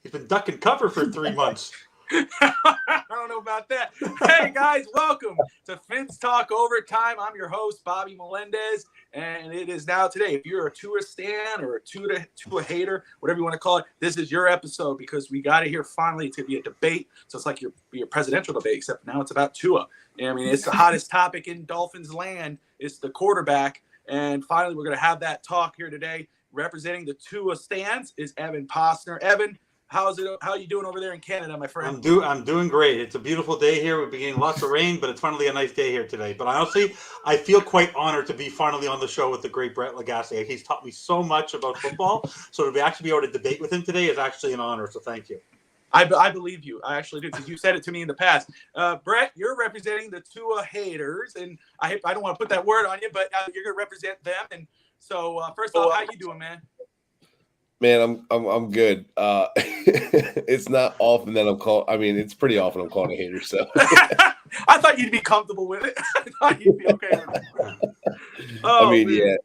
He's been ducking cover for 3 months. I don't know about that. Hey, guys, welcome to FinsTalk Overtime. I'm your host, Bobby Melendez, and it is now today. If you're a Tua stan or a Tua hater, whatever you want to call it, this is your episode because we got to hear finally it's going to be a debate. So it's like your presidential debate, except now it's about Tua. I mean, it's the hottest topic in Dolphins land. It's the quarterback. And finally, we're going to have that talk here today. Representing the Tua stans is Evan Posner. Evan, how are you doing over there in Canada, my friend? I'm doing great. It's a beautiful day here. We're getting lots of rain, but it's finally a nice day here today. But honestly, I feel quite honored to be finally on the show with the great Brett Lagasse. He's taught me so much about football. So to actually be able to debate with him today is actually an honor. So tgoing you. I believe you. I actually do because you said it to me in the past. Brett, you're representing the Tua haters, and I don't want to put that word on you, but you're going to represent them. And so first off, how you doing, man? Man, I'm good. It's not often that I'm called. I mean, it's pretty often I'm called a hater. So I thought you'd be comfortable with it. I thought you'd be okay with it. I mean, man. Yeah,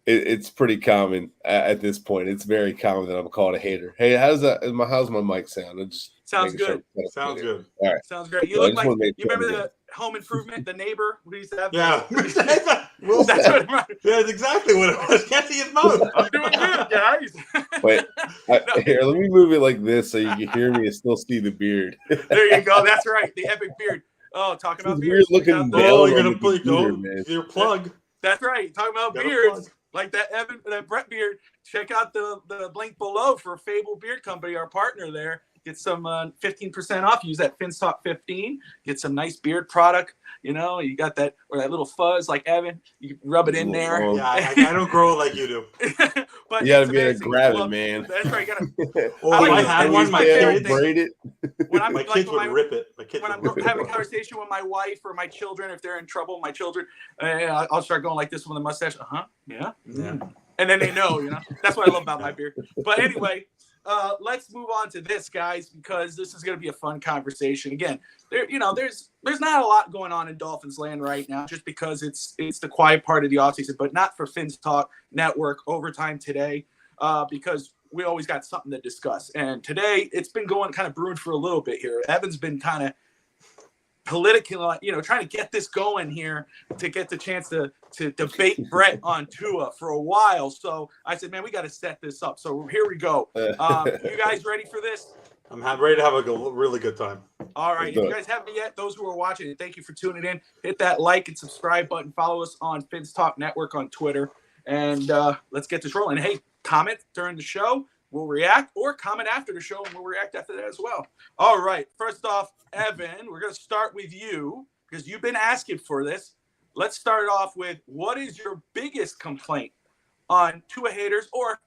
it's pretty common at this point. It's very common that I'm called a hater. Hey, how's my mic sound? Sounds good. Sounds good. All right. Sounds great. You look like you remember the Home Improvement, the neighbor who used to have. Yeah. That's exactly what it was. Can't see his mouth. I'm doing good, guys. Wait, here, let me move it like this so you can hear me and still see the beard. There you go. That's right. The epic beard. Oh, talking about beards. Weird looking. Oh, you're gonna put your plug. That's right. Talking about beards. Like that Brett beard. Check out the link below for Fable Beard Company, our partner there. Get some 15% off. Use that FinsTalk 15. Get some nice beard product. You know, you got that little fuzz like Evan. You can rub it in there. Yeah, I don't grow like you do. But you gotta be able to grab it, man. That's right. You gotta. I had one. My kids braid it. My kids would rip it. When I'm having a conversation with my wife or my children, if they're in trouble, my children, I'll start going like this with a mustache. Yeah. And then they know, you know. That's what I love about my beard. But anyway. Let's move on to this, guys, because this is going to be a fun conversation. Again, there's not a lot going on in Dolphins land right now, just because it's the quiet part of the offseason, but not for FinsTalk Network Overtime today, because we always got something to discuss. And today it's been going kind of brewing for a little bit here. Evan's been kind of political, trying to get this going here to get the chance to debate Brett on Tua for a while. So I said, man, we got to set this up. So here we go. You guys ready for this? I'm ready to have a really good time. All right. If you guys haven't yet, those who are watching, thank you for tuning in. Hit that like and subscribe button. Follow us on FinsTalk Network on Twitter. And let's get this rolling. Hey, comment during the show. We'll react, or comment after the show, and we'll react after that as well. All right. First off, Evan, we're going to start with you because you've been asking for this. Let's start off with what is your biggest complaint on Tua haters, or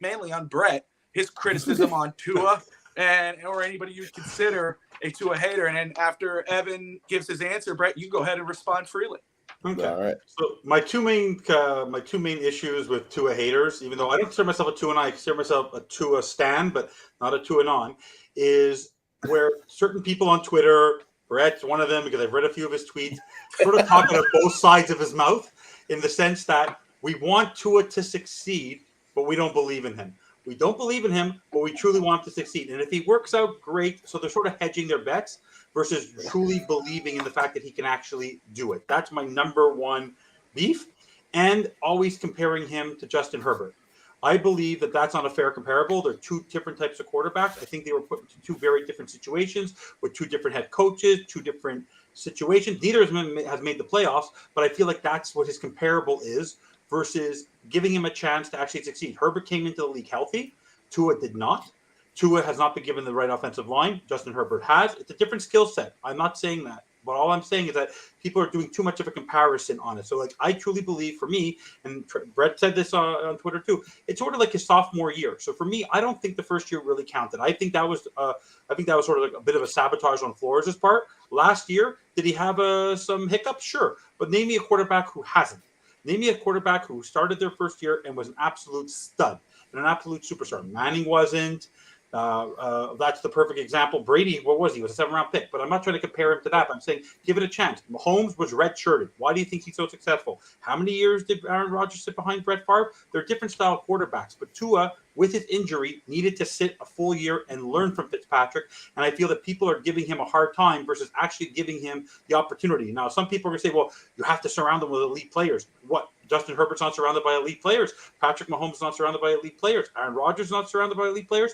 mainly on Brett, his criticism on Tua, or anybody you consider a Tua hater. And then after Evan gives his answer, Brett, you go ahead and respond freely. Okay. All right. So my two main issues with Tua haters, even though I don't consider myself a Tua, I consider myself a Tua stan, but not a Tua non, is where certain people on Twitter, Brett's one of them because I've read a few of his tweets, sort of talking out both sides of his mouth, in the sense that we want Tua to succeed, but we don't believe in him. We don't believe in him, but we truly want him to succeed. And if he works out, great. So they're sort of hedging their bets versus truly believing in the fact that he can actually do it. That's my number one beef. And always comparing him to Justin Herbert. I believe that that's not a fair comparable. They're two different types of quarterbacks. I think they were put into two very different situations with two different head coaches, two different situations. Neither of them has made the playoffs, but I feel like that's what his comparable is versus giving him a chance to actually succeed. Herbert came into the league healthy. Tua did not. Tua has not been given the right offensive line. Justin Herbert has. It's a different skill set. I'm not saying that. But all I'm saying is that people are doing too much of a comparison on it. So, like, I truly believe, for me, and Brett said this on Twitter too, it's sort of like his sophomore year. So for me, I don't think the first year really counted. I think that was sort of like a bit of a sabotage on Flores' part. Last year, did he have some hiccups? Sure. But name me a quarterback who hasn't. Name me a quarterback who started their first year and was an absolute stud and an absolute superstar. Manning wasn't. That's the perfect example. Brady, what was he? He was a 7th-round pick. But I'm not trying to compare him to that. I'm saying give it a chance. Mahomes was red-shirted. Why do you think he's so successful? How many years did Aaron Rodgers sit behind Brett Favre? They're different style quarterbacks. But Tua with his injury, needed to sit a full year and learn from Fitzpatrick. And I feel that people are giving him a hard time versus actually giving him the opportunity. Now, some people are going to say, well, you have to surround them with elite players. What? Justin Herbert's not surrounded by elite players. Patrick Mahomes is not surrounded by elite players. Aaron Rodgers is not surrounded by elite players.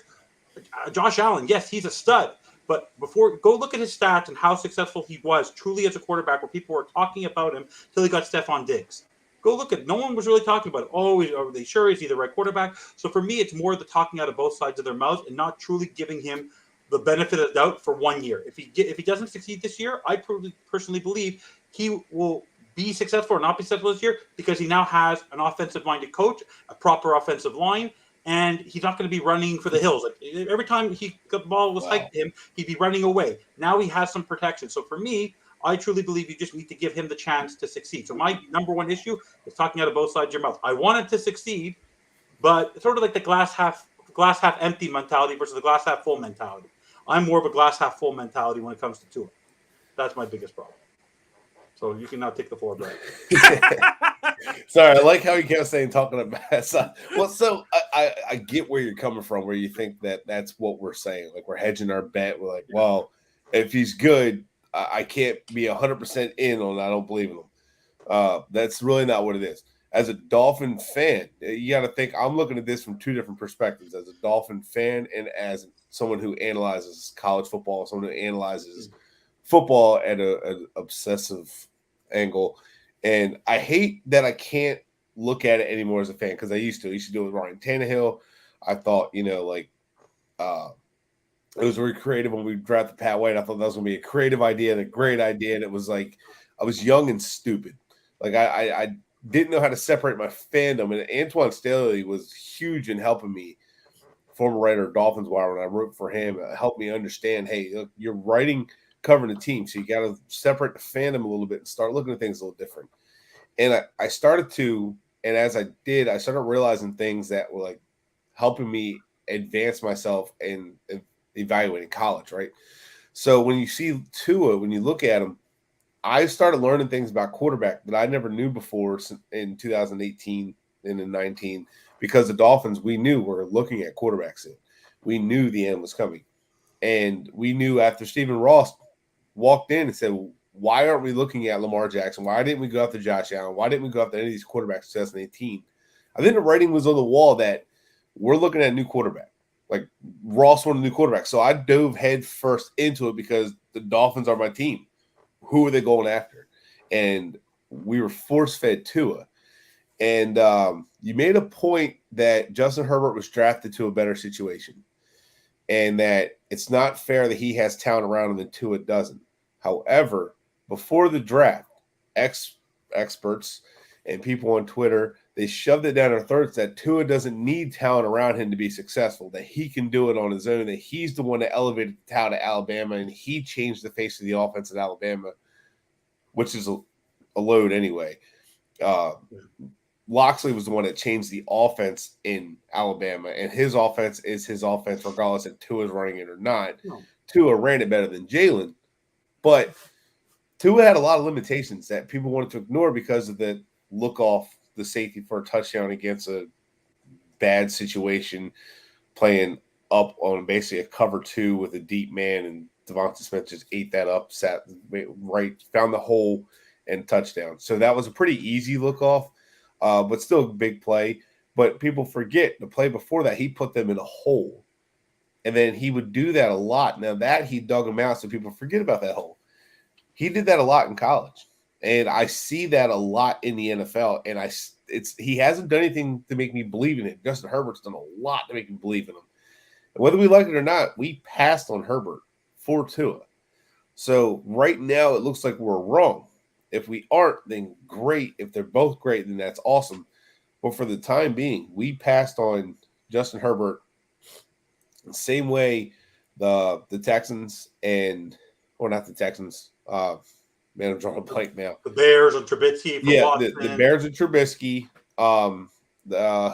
Josh Allen, yes, he's a stud. But go look at his stats and how successful he was truly as a quarterback, where people were talking about him till he got Stephon Diggs. Go look at. No one was really talking about it. Oh, are they sure is he the right quarterback? So for me, it's more the talking out of both sides of their mouth and not truly giving him the benefit of the doubt for 1 year. If he doesn't succeed this year, I personally believe he will be successful or not be successful this year because he now has an offensive-minded coach, a proper offensive line, and he's not going to be running for the hills. Like every time the ball was hiked to him, he'd be running away. Now he has some protection. So for me, I truly believe you just need to give him the chance to succeed. So my number one issue is talking out of both sides of your mouth. I want it to succeed, but it's sort of like the glass half empty mentality versus the glass half full mentality. I'm more of a glass half full mentality when it comes to Tua. That's my biggest problem. So you can now take the floor, Brad. Sorry, I like how you kept saying talking about. So I get where you're coming from, where you think that that's what we're saying. Like we're hedging our bet. We're like, well, if he's good, I can't be 100% in on. I don't believe in him. That's really not what it is. As a Dolphin fan, you got to think. I'm looking at this from two different perspectives. As a Dolphin fan and as someone who analyzes college football, someone who analyzes football at an obsessive angle. And I hate that I can't look at it anymore as a fan because I used to. I used to do it with Ryan Tannehill. I thought, it was very creative when we drafted Pat White. I thought that was going to be a creative idea and a great idea. And it was like I was young and stupid. Like I didn't know how to separate my fandom. And Antoine Staley was huge in helping me, former writer of Dolphins Wire, when I wrote for him, helped me understand, hey, look, you're covering the team. So you got to separate the fandom a little bit and start looking at things a little different. And I started to, and as I did, I started realizing things that were like helping me advance myself in evaluating college, right? So when you see Tua, when you look at him, I started learning things about quarterback that I never knew before in 2018 and in 19 because the Dolphins, we knew were looking at quarterbacks in. We knew the end was coming. And we knew after Stephen Ross walked in and said, why aren't we looking at Lamar Jackson? Why didn't we go after Josh Allen? Why didn't we go after any of these quarterbacks in 2018? I think the writing was on the wall that we're looking at a new quarterback. Like Ross wanted a new quarterback. So I dove head first into it because the Dolphins are my team. Who are they going after? And we were force-fed Tua. And you made a point that Justin Herbert was drafted to a better situation and that it's not fair that he has talent around him and Tua doesn't. However, before the draft, experts and people on Twitter, they shoved it down our throats that Tua doesn't need talent around him to be successful, that he can do it on his own, that he's the one that elevated the talent at Alabama, and he changed the face of the offense at Alabama, which is a load anyway. Loxley was the one that changed the offense in Alabama, and his offense is his offense regardless if Tua's running it or not. No. Tua ran it better than Jalen, but Tua had a lot of limitations that people wanted to ignore because of the look off the safety for a touchdown against a bad situation, playing up on basically a cover two with a deep man, and Devonta Smith just ate that up, sat right, found the hole, and touchdown. So that was a pretty easy look off, but still a big play. But people forget the play before that, he put them in a hole. And then he would do that a lot. Now that he dug them out, so people forget about that hole. He did that a lot in college. And I see that a lot in the NFL. And he hasn't done anything to make me believe in it. Justin Herbert's done a lot to make me believe in him. And whether we like it or not, we passed on Herbert for Tua. So right now it looks like we're wrong. If we aren't, then great. If they're both great, then that's awesome. But for the time being, we passed on Justin Herbert the same way the Texans or not the Texans. Man, I'm drawing a blank now. The Bears and Trubisky. The Bears and Trubisky.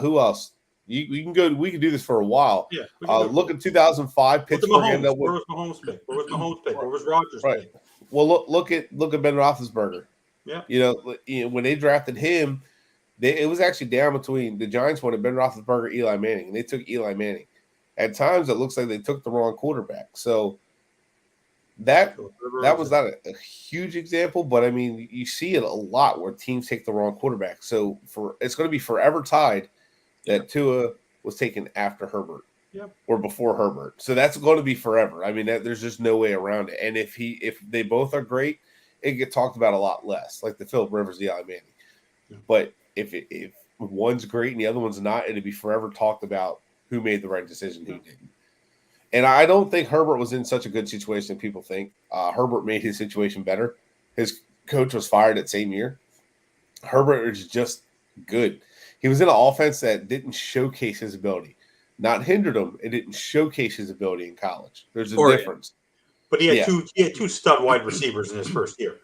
Who else? We can go. We can do this for a while. Yeah. Look at 2005 Pittsburgh. Where was Mahomes pick? Where was Mahomes pick? Where was Rodgers pick? Well, look at Ben Roethlisberger. Yeah. When they drafted him, It was actually down between the Giants wanted Ben Roethlisberger, Eli Manning, and they took Eli Manning. At times, it looks like they took the wrong quarterback. So that was not a huge example, but I mean, you see it a lot where teams take the wrong quarterback. So it's going to be forever tied that Tua was taken after Herbert or before Herbert. So that's going to be forever. I mean, there's just no way around it. And if they both are great, it get talked about a lot less, like the Philip Rivers, the Eli Manning. Yeah. But if one's great and the other one's not, it'd be forever talked about who made the right decision, who didn't. And I don't think Herbert was in such a good situation that people think. Herbert made his situation better. His coach was fired that same year. Herbert was just good. He was in an offense that didn't showcase his ability. Not hindered him. It didn't showcase his ability in college. There's a difference. But he had two stud wide receivers in his first year.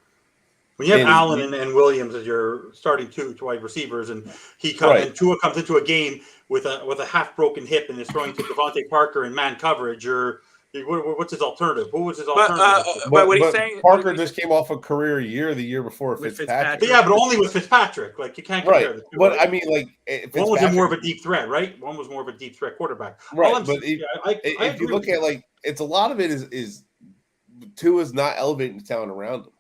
When you have Allen and Williams as your starting two wide receivers, and and Tua comes into a game with a half broken hip and is throwing to Devontae Parker in man coverage, what's his alternative? Who was his alternative? But what he's saying, Parker just came off a career year the year before Fitzpatrick. Yeah, but only with Fitzpatrick. Like you can't compare the two. But I mean, like one was more of a deep threat, right? One was more of a deep threat quarterback. Right. But if you look at it's a lot of it is Tua's not elevating the talent around him.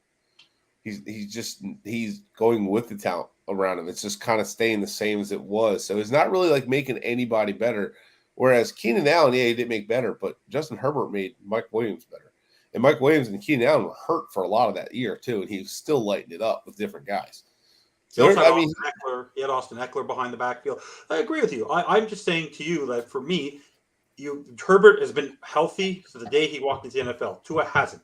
He's going with the talent around him. It's just kind of staying the same as it was. So it's not really like making anybody better. Whereas Keenan Allen, he didn't make better, but Justin Herbert made Mike Williams better. And Mike Williams and Keenan Allen were hurt for a lot of that year too, and he was still lighting it up with different guys. So he had Austin Eckler behind the backfield. I agree with you. I'm just saying to you that for me, Herbert has been healthy since the day he walked into the NFL. Tua hasn't.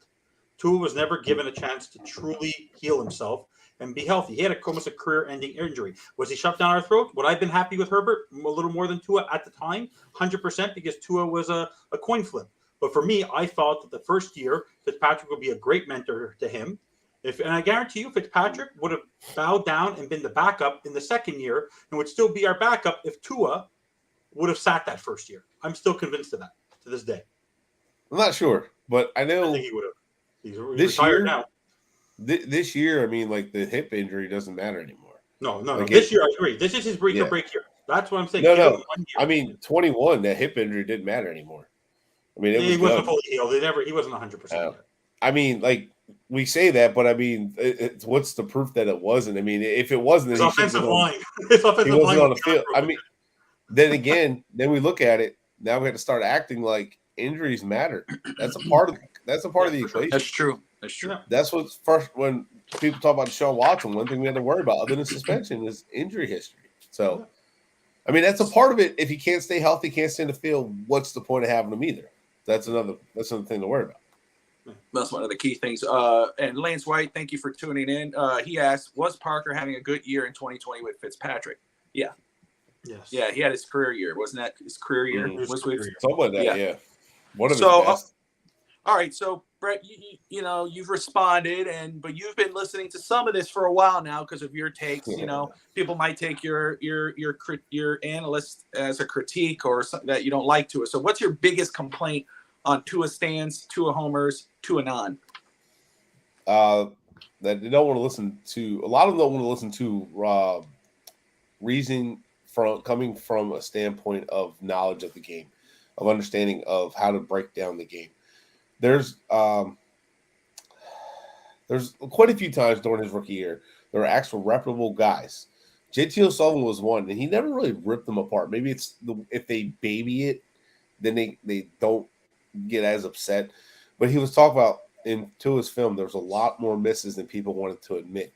Tua was never given a chance to truly heal himself and be healthy. He had almost a career-ending injury. Was he shoved down our throat? Would I have been happy with Herbert a little more than Tua at the time? 100%, because Tua was a coin flip. But for me, I thought that the first year, Fitzpatrick would be a great mentor to him. And I guarantee you, Fitzpatrick would have bowed down and been the backup in the second year and would still be our backup if Tua would have sat that first year. I'm still convinced of that to this day. I'm not sure, but I know. I think he would have. He's retired now. This year, I mean, like the hip injury doesn't matter anymore. No. This year, I agree. This is his break year. That's what I'm saying. No. I mean, 21, that hip injury didn't matter anymore. I mean, he wasn't fully healed. He wasn't 100%. I mean, like we say that, but I mean, what's the proof that it wasn't? I mean, if it wasn't, his offensive line. His offensive line wasn't on the field. I mean, then we look at it. Now we have to start acting like injuries matter. That's a part of the equation. That's true. That's what's first when people talk about Deshaun Watson. One thing we have to worry about, other than suspension, is injury history. So, I mean, that's a part of it. If he can't stay healthy, can't stay in the field, what's the point of having him either? That's another thing to worry about. That's one of the key things. And Lance White, thank you for tuning in. He asked, was Parker having a good year in 2020 with Fitzpatrick? Yeah. Yes. Yeah, he had his career year. Wasn't that his career year? Mm-hmm. Something like that, yeah. One of his best. All right, so Brett, you've responded, but you've been listening to some of this for a while now because of your takes. People might take your analyst as a critique or something that you don't like to it. So, what's your biggest complaint on Tua stands, Tua homers, Tua non? That they don't want to listen to. A lot of them don't want to listen to reasoning coming from a standpoint of knowledge of the game, of understanding of how to break down the game. There's quite a few times during his rookie year there were actual reputable guys. JT O'Sullivan was one, and he never really ripped them apart. Maybe it's if they baby it, then they don't get as upset. But he was talking about into his film, there was a lot more misses than people wanted to admit.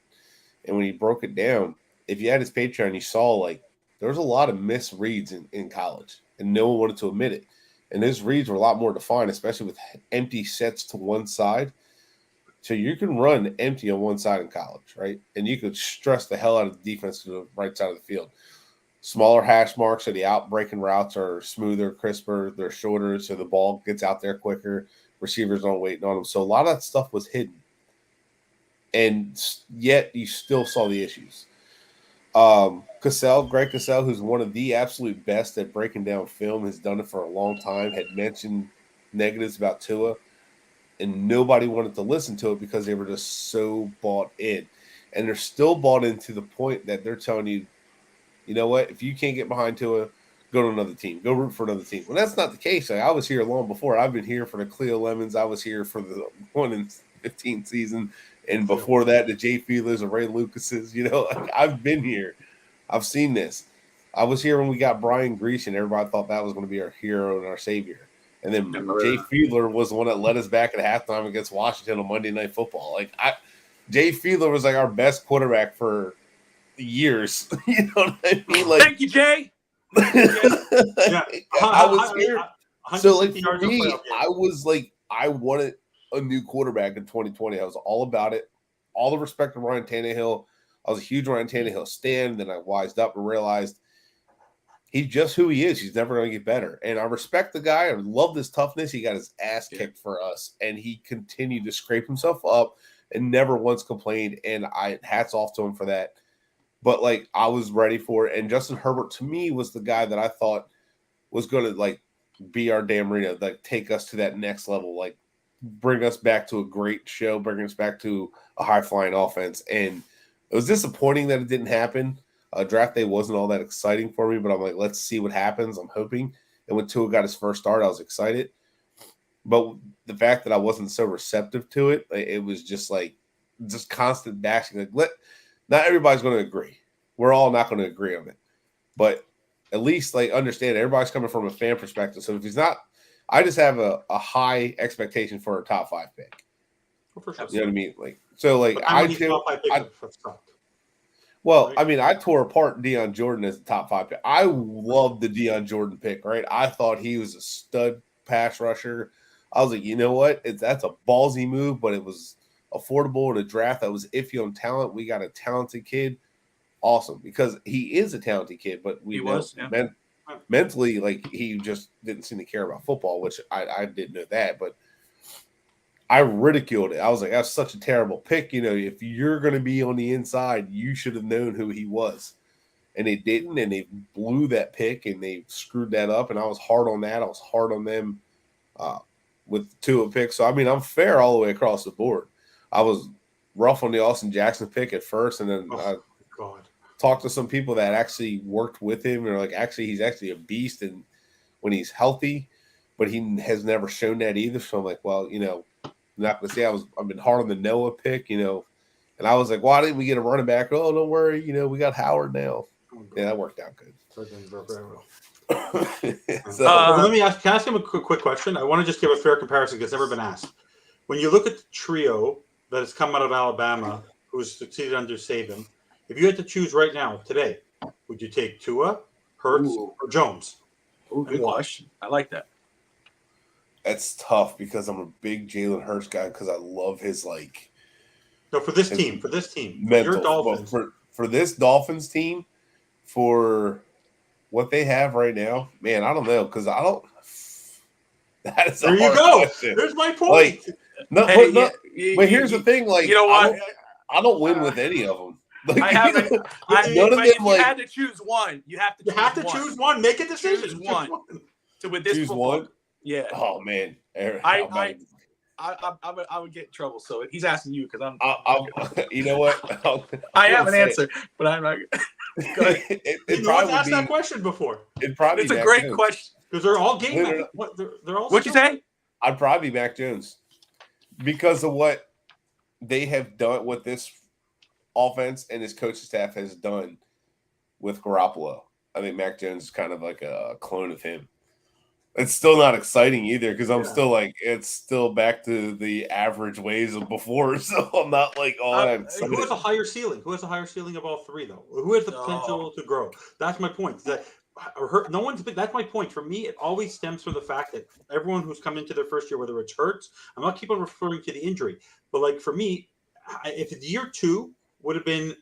And when he broke it down, if you had his Patreon, you saw like there was a lot of misreads in college, and no one wanted to admit it. And his reads were a lot more defined, especially with empty sets to one side. So you can run empty on one side in college, right? And you could stress the hell out of the defense to the right side of the field. Smaller hash marks, so the out-breaking routes are smoother, crisper, they're shorter, so the ball gets out there quicker. Receivers aren't waiting on them. So a lot of that stuff was hidden. And yet you still saw the issues. Greg Cassell, who's one of the absolute best at breaking down film, has done it for a long time, had mentioned negatives about Tua, and nobody wanted to listen to it because they were just so bought in. And they're still bought in to the point that they're telling you you know what? If you can't get behind Tua, go to another team. Go root for another team. Well, that's not the case. Like, I was here long before. I've been here for the Cleo Lemons. I was here for the 1-15 season. And before that, the Jay Fiedlers and Ray Lucases. You know, like, I've been here. I've seen this. I was here when we got Brian Grease, and everybody thought that was going to be our hero and our savior. And then Jay Fiedler was the one that led us back at halftime against Washington on Monday Night Football. Like, Jay Fiedler was like our best quarterback for years. You know what I mean? Like, thank you, Jay. Yeah. I was here. So, like, for me, I was like, I wanted a new quarterback in 2020. I was all about it. All the respect to Ryan Tannehill. I was a huge Ryan Tannehill stan. Then I wised up and realized he's just who he is. He's never going to get better. And I respect the guy. I love his toughness. He got his ass kicked for us. And he continued to scrape himself up and never once complained. And hats off to him for that. But, like, I was ready for it. And Justin Herbert, to me, was the guy that I thought was going to, like, be our Dan Marino, like, take us to that next level, like, bring us back to a great show, bring us back to a high-flying offense. And it was disappointing that it didn't happen. Draft day wasn't all that exciting for me, but I'm like, let's see what happens. I'm hoping. And when Tua got his first start, I was excited. But the fact that I wasn't so receptive to it, it was just like, just constant bashing. Like, not everybody's going to agree. We're all not going to agree on it. But at least, like, understand everybody's coming from a fan perspective. So if he's not, I just have a high expectation for a top 5 pick. For sure. You know what I mean? Like, so, like, Well, I mean, I tore apart Deion Jordan as the top 5 pick. I love the Deion Jordan pick, right? I thought he was a stud pass rusher. I was like, you know what? That's a ballsy move, but it was affordable in a draft that was iffy on talent. We got a talented kid. Awesome, because he is a talented kid, but mentally, like, he just didn't seem to care about football, which I didn't know that, but I ridiculed it. I was like, that's such a terrible pick. You know, if you're going to be on the inside, you should have known who he was. And they didn't, and they blew that pick, and they screwed that up, and I was hard on that. I was hard on them with the Tua pick. So, I mean, I'm fair all the way across the board. I was rough on the Austin Jackson pick at first, and then talked to some people that actually worked with him, and are like, actually, he's actually a beast and when he's healthy, but he has never shown that either. So I'm like, well, you know, I'm not going to say I've been hard on the Noah pick, you know, and I was like, why didn't we get a running back? Oh, don't worry, you know, we got Howard now. Yeah, that worked out good. Let me ask. Can I ask him a quick question? I want to just give a fair comparison because it's never been asked. When you look at the trio that has come out of Alabama, who's succeeded under Saban, if you had to choose right now, today, would you take Tua, Hurts, or Jones? Ooh, good question. I like that. That's tough because I'm a big Jalen Hurts guy because I love his, like. No, for this team, mental, your Dolphins. For this Dolphins team, for what they have right now, man, I don't know because I don't. That is there you go. Question. There's my point. Like, but here's the thing, like, you know what? I don't win with any of them. Like, I haven't. None of them. You had to choose one. You have to. Choose one. Make a decision. Choose one. So with this, choose one. Yeah. Oh man. I would get in trouble. So he's asking you because I'm. You know what? I have an answer, but I'm not. Go ahead. It probably asked that question before. It's a great question because they're all game. They're all. What'd you say? I'd probably be Mac Jones because of what they have done, what this offense and his coaching staff has done with Garoppolo. I think Mac Jones is kind of like a clone of him. It's still not exciting either because I'm still like, it's still back to the average ways of before. So I'm not like all that excited. Who has a higher ceiling? Who has a higher ceiling of all three, though? Who has the potential to grow? That's my point. That's my point. For me, it always stems from the fact that everyone who's come into their first year, whether it's Hurts, I'm not keep on referring to the injury, but like for me, if year two would have been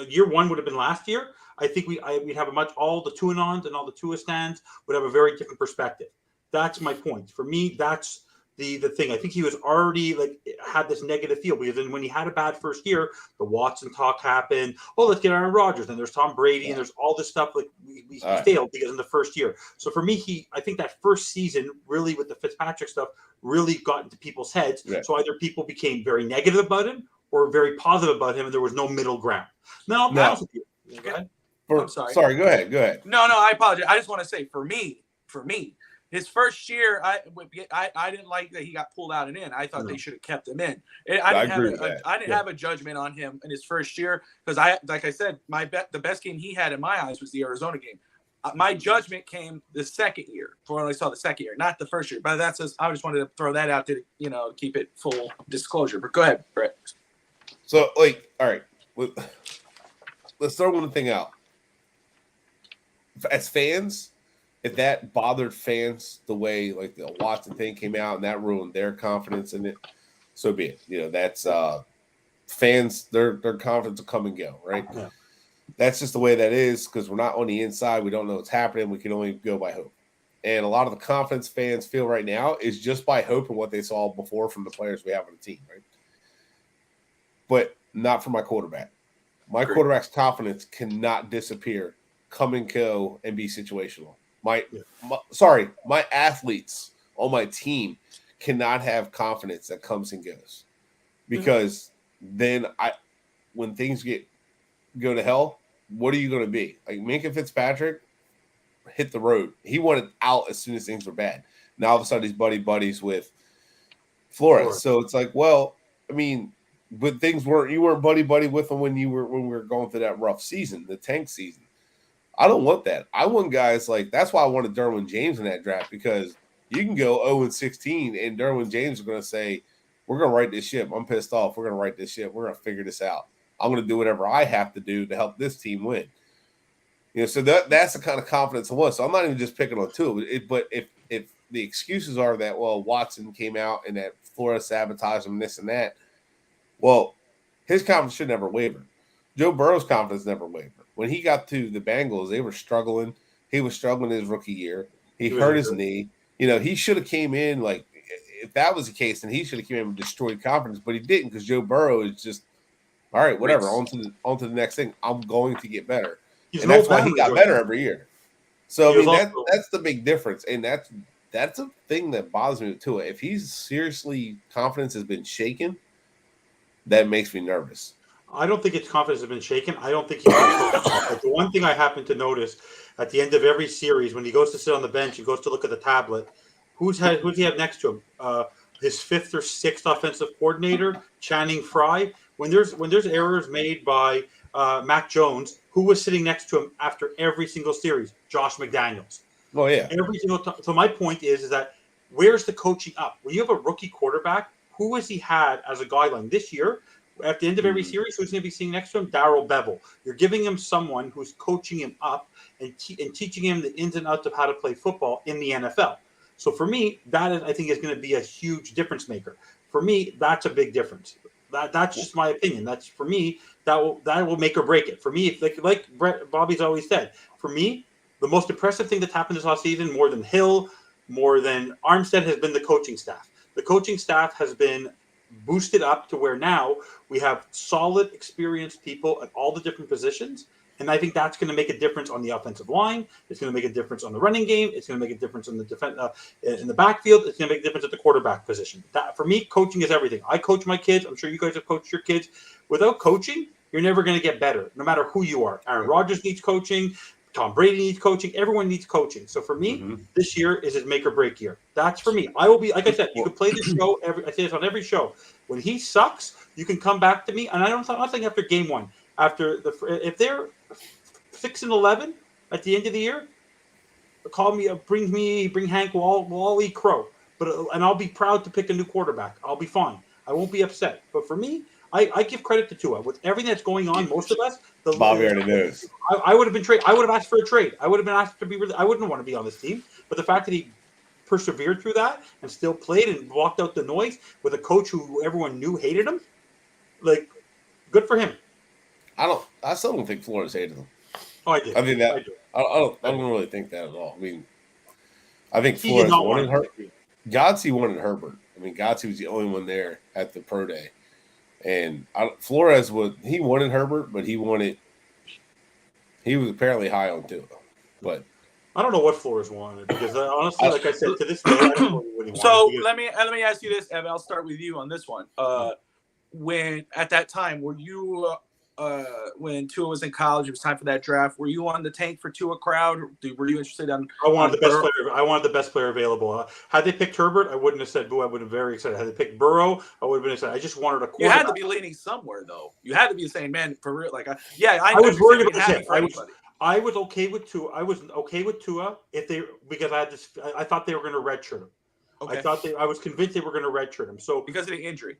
year one would have been last year, I think we'd have all the Tuanons and all the Tua stands would have a very different perspective. That's my point. For me, that's the thing. I think he was already had this negative feel because then when he had a bad first year, the Watson talk happened. Oh, let's get Aaron Rodgers. And there's Tom Brady and there's all this stuff. Like we failed because in the first year. So for me, I think that first season really with the Fitzpatrick stuff really got into people's heads. Yeah. So either people became very negative about him or very positive about him, and there was no middle ground. Now, I'll balance with you. Okay? I'm sorry. Sorry, go ahead. No, I apologize. I just want to say for me, his first year, I didn't like that he got pulled out and in. I thought they should have kept him in. I didn't have a judgment on him in his first year because like I said, the best game he had in my eyes was the Arizona game. My judgment came the second year, for when I saw the second year, not the first year. But I just wanted to throw that out to keep it full disclosure. But go ahead, Brett. So all right, let's throw one thing out. As fans, if that bothered fans the way the Watson thing came out and that ruined their confidence in it, so be it. That's fans, their confidence will come and go, right? Yeah. That's just the way that is because we're not on the inside. We don't know what's happening. We can only go by hope. And a lot of the confidence fans feel right now is just by hope and what they saw before from the players we have on the team, right? But not for my quarterback. My quarterback's confidence cannot disappear, come and go, and be situational. My athletes on my team cannot have confidence that comes and goes because then when things go to hell, what are you going to be? Like Minka Fitzpatrick hit the road. He wanted out as soon as things were bad. Now all of a sudden he's buddies with Flores. So it's like, well, I mean, but you weren't buddy with him when we were going through that rough season, the tank season. I don't want that. I want guys that's why I wanted Derwin James in that draft because you can go 0-16 and Derwin James is going to say, we're going to right this ship. I'm pissed off. We're going to right this ship. We're going to figure this out. I'm going to do whatever I have to do to help this team win. So that's the kind of confidence I want. So I'm not even just picking on two. But if the excuses are that, well, Watson came out and that Flores sabotaged him, this and that, well, his confidence should never waver. Joe Burrow's confidence never wavered. When he got to the Bengals, they were struggling. He was struggling his rookie year. He hurt his knee. He should have came in if that was the case, then he should have came in and destroyed confidence, but he didn't because Joe Burrow is just, all right, whatever, on to the next thing. I'm going to get better. And that's why he got better every year. So, I mean, that's the big difference. And that's a thing that bothers me too. If he's seriously confidence has been shaken, that makes me nervous. I don't think his confidence has been shaken. I don't think he's the one thing I happen to notice at the end of every series when he goes to sit on the bench and goes to look at the tablet, who's he have next to him? His fifth or sixth offensive coordinator, Channing Frye. When there's errors made by Mac Jones, who was sitting next to him after every single series? Josh McDaniels. Oh yeah. Every single time. So my point is that where's the coaching up? When you have a rookie quarterback, who has he had as a guideline this year? At the end of every series, who's going to be sitting next to him? Darrell Bevel. You're giving him someone who's coaching him up and teaching him the ins and outs of how to play football in the NFL. So for me, I think is going to be a huge difference maker. For me, that's a big difference. That's just my opinion. That's for me. That will make or break it. For me, like Bobby's always said. For me, the most impressive thing that's happened this offseason, more than Hill, more than Armstead, has been the coaching staff. The coaching staff has been boosted up to where now we have solid, experienced people at all the different positions. And I think that's going to make a difference on the offensive line. It's going to make a difference on the running game. It's going to make a difference in the defense, in the backfield. It's going to make a difference at the quarterback position. That, for me, coaching is everything. I coach my kids. I'm sure you guys have coached your kids. Without coaching, you're never going to get better, no matter who you are. Aaron Rodgers needs coaching. Tom Brady needs coaching. Everyone needs coaching. So for me, this year is his make or break year. That's for me. I will be, like I said, you can play the show. I say this on every show. When he sucks, you can come back to me. And I'm not saying after game one. If they're 6-11 at the end of the year, call me, bring Hank. We'll all eat crow. And I'll be proud to pick a new quarterback. I'll be fine. I won't be upset. But for me, I give credit to Tua. With everything that's going on, most of us, Bobby already knows. I would have been traded. I would have asked for a trade. I would have been asked to be. I wouldn't want to be on this team. But the fact that he persevered through that and still played and blocked out the noise with a coach who everyone knew hated him, good for him. I still don't think Flores hated him. Oh, I did. I mean that. I don't really think that at all. I mean, I think Flores wanted Herbert. Godsey wanted Herbert. I mean, Godsey was the only one there at the pro day. And Flores he wanted Herbert, but he was apparently high on Tua. But I don't know what Flores wanted because honestly, like I said, to this day, I don't know what he wanted. So let me ask you this, Evan. I'll start with you on this one. When at that time, were you when Tua was in college, it was time for that draft. Were you on the tank for Tua crowd? Were you interested on? I wanted the best Burrow? player. I wanted the best player available. Had they picked Herbert, I wouldn't have said boo. I would have been very excited. Had they picked Burrow, I would have been excited. I just wanted a You quarterback. had to be leaning somewhere, though. You had to be saying, "Man, for real." Like, I was worried about being this. happy for anybody. I was okay with Tua. I was okay with Tua because I had this. I thought they were going to redshirt him. Okay. I was convinced they were going to redshirt him. So because of the injury.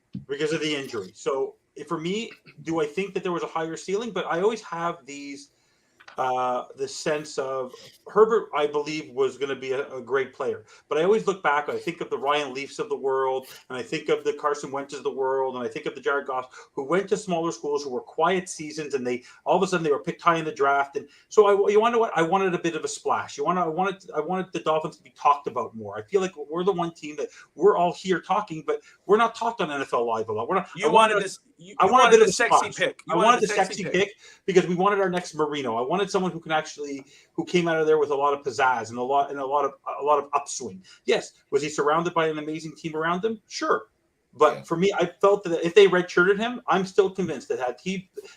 So for me, do I think that there was a higher ceiling? But I always have the sense of Herbert, I believe, was going to be a great player. But I always look back, I think of the Ryan Leafs of the world, and I think of the Carson Wentz's of the world, and I think of the Jared Goffs, who went to smaller schools, who were quiet seasons, and they all of a sudden they were picked high in the draft. And so you want to know what? I wanted a bit of a splash. I wanted the Dolphins to be talked about more. I feel like we're the one team that we're all here talking, but we're not talked on NFL Live a lot. We're not. I wanted a bit of a sexy pick. I wanted the sexy pick because we wanted our next Marino. I wanted someone who who came out of there with a lot of pizzazz and a lot of upswing. Yes, was he surrounded by an amazing team around him? Sure, but for me, I felt that if they redshirted him, I'm still convinced that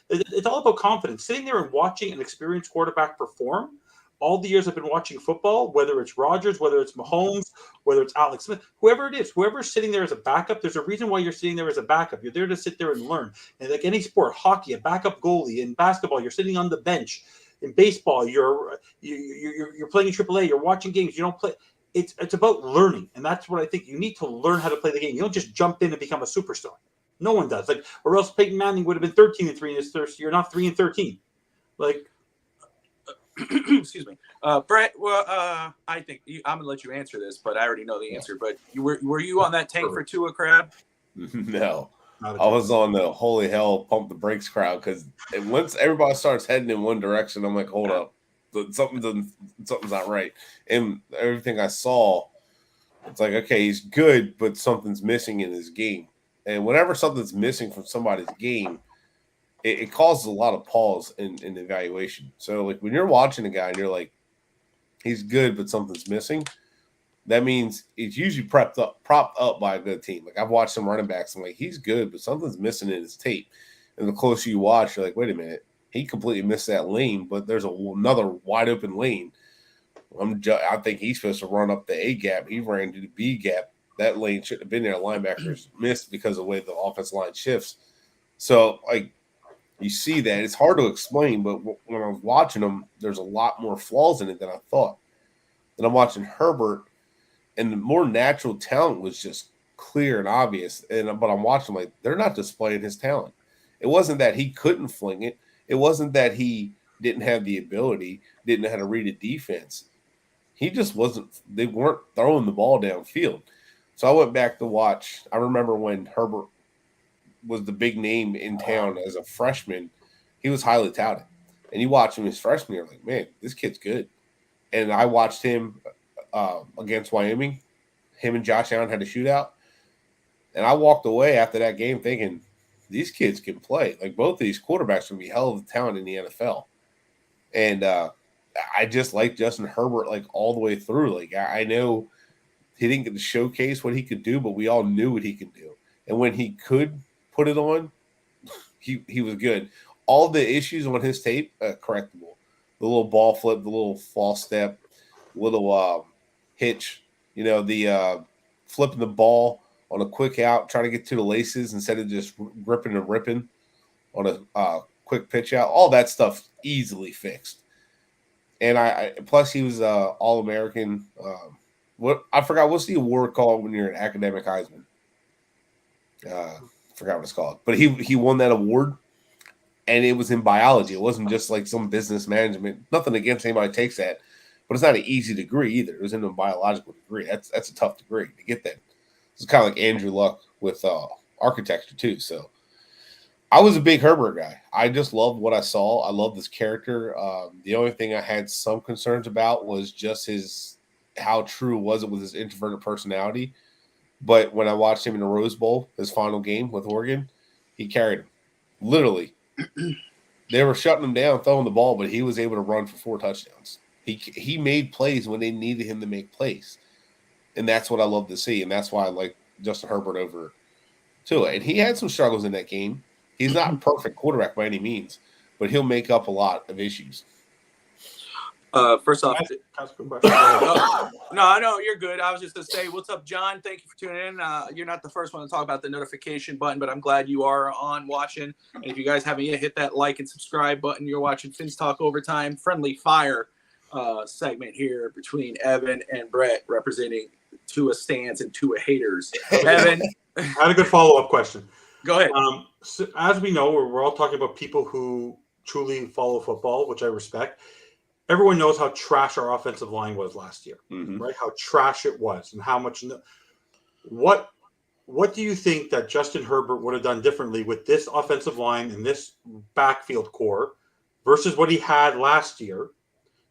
it's all about confidence. Sitting there and watching an experienced quarterback perform. All the years I've been watching football, whether it's Rodgers, whether it's Mahomes, whether it's Alex Smith, whoever it is, whoever's sitting there as a backup, there's a reason why you're sitting there as a backup. You're there to sit there and learn. And like any sport, hockey, a backup goalie. In basketball, you're sitting on the bench. In baseball, you're playing in AAA. You're watching games. You don't play. It's about learning, and that's what I think. You need to learn how to play the game. You don't just jump in and become a superstar. No one does. Or else Peyton Manning would have been 13-3 in his first year, not 3-13. Excuse me, Brett. Well, I think I'm gonna let you answer this, but I already know the answer. But were you on that tank for Tua Crab? No, I was on the holy hell pump the brakes crowd because once everybody starts heading in one direction, I'm like, hold up, something's not right. And everything I saw, it's like, okay, he's good, but something's missing in his game. And whenever something's missing from somebody's game, it causes a lot of pause in evaluation. So, like, when you're watching a guy and you're like, he's good, but something's missing, that means it's usually propped up by a good team. Like, I've watched some running backs, I'm like, he's good, but something's missing in his tape. And the closer you watch, you're like, wait a minute, he completely missed that lane, but there's another wide open lane. I think he's supposed to run up the A gap. He ran to the B gap. That lane shouldn't have been there. Linebackers missed because of the way the offense line shifts. So, like, you see that. It's hard to explain, but when I was watching him, there's a lot more flaws in it than I thought. Then I'm watching Herbert, and the more natural talent was just clear and obvious. But I'm watching like they're not displaying his talent. It wasn't that he couldn't fling it. It wasn't that he didn't have the ability, didn't know how to read a defense. He just wasn't. They weren't throwing the ball downfield. So I went back to watch. I remember when Herbert was the big name in town as a freshman. He was highly touted. And you watch him his freshman year, like, man, this kid's good. And I watched him against Wyoming. Him and Josh Allen had a shootout. And I walked away after that game thinking, these kids can play. Like, both of these quarterbacks can be hell of a talent in the NFL. And I just like Justin Herbert, like, all the way through. Like, I know he didn't get to showcase what he could do, but we all knew what he could do. And when he could put it on, he was good. All the issues on his tape, correctable. The little ball flip, the little false step, little hitch, the flipping the ball on a quick out, trying to get to the laces instead of just ripping and ripping on a quick pitch out. All that stuff easily fixed. And I plus he was All-American. I forgot, what's the award called when you're an academic Heisman? Forgot what it's called, but he won that award, and it was in biology. It wasn't just like some business management. Nothing against anybody takes that, but it's not an easy degree either. It was in a biological degree. That's a tough degree to get that. It's kind of like Andrew Luck with architecture too. So I was a big Herbert guy. I just loved what I saw. I loved this character. The only thing I had some concerns about was just how true was it with his introverted personality. But when I watched him in the Rose Bowl, his final game with Oregon, he carried him. Literally. They were shutting him down, throwing the ball, but he was able to run for 4 touchdowns. He made plays when they needed him to make plays. And that's what I love to see. And that's why I like Justin Herbert over Tua. And he had some struggles in that game. He's not a perfect quarterback by any means, but he'll make up a lot of issues. First off, no, you're good. I was just gonna say, what's up, John? Thank you for tuning in. You're not the first one to talk about the notification button, but I'm glad you are on watching. And if you guys haven't yet, hit that like and subscribe button. You're watching FinsTalk Overtime, friendly fire segment here between Evan and Brett, representing Tua stands and Tua haters. Evan, I had a good follow-up question. Go ahead. So as we know, we're all talking about people who truly follow football, which I respect. Everyone knows how trash our offensive line was last year, right? How trash it was, and how much. What do you think that Justin Herbert would have done differently with this offensive line and this backfield core versus what he had last year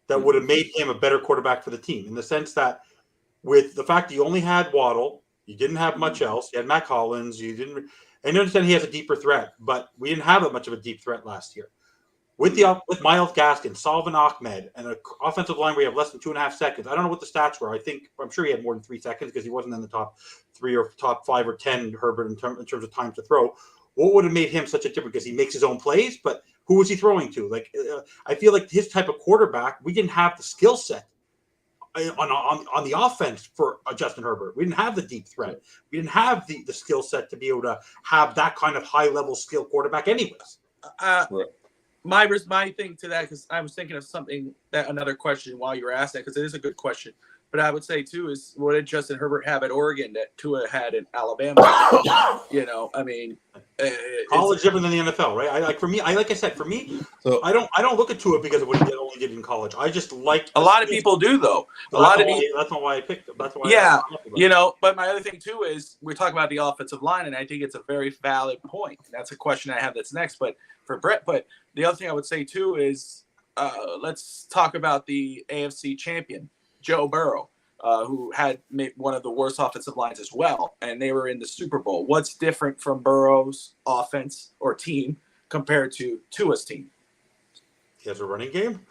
that would have made him a better quarterback for the team? In the sense that, with the fact that you only had Waddle, you didn't have much else. You had Matt Collins. You didn't. And I understand he has a deeper threat, but we didn't have that much of a deep threat last year. With Myles Gaskin, Salvin Ahmed, and an offensive line where you have less than 2.5 seconds. I don't know what the stats were. I'm sure he had more than 3 seconds because he wasn't in the top 3 or top 5 or 10, Herbert, in terms of time to throw. What would have made him such a difference? Because he makes his own plays, but who was he throwing to? Like, I feel like his type of quarterback, we didn't have the skill set on the offense for Justin Herbert. We didn't have the deep threat. We didn't have the skill set to be able to have that kind of high-level skill quarterback anyways. My thing to that, because I was thinking of another question while you were asking, because it is a good question. But I would say, too, is what did Justin Herbert have at Oregon that Tua had in Alabama? I mean, college different than the NFL, right? So I don't look at Tua because of what he only did in college. I just like a lot of people do, though. That's not why I picked him. That's why. But my other thing too is we're talking about the offensive line, and I think it's a very valid point. That's a question I have that's next, but for Brett. But the other thing I would say too is let's talk about the AFC champion, Joe Burrow, who had made one of the worst offensive lines as well, and they were in the Super Bowl. What's different from Burrow's offense or team compared to Tua's team? He has a running game.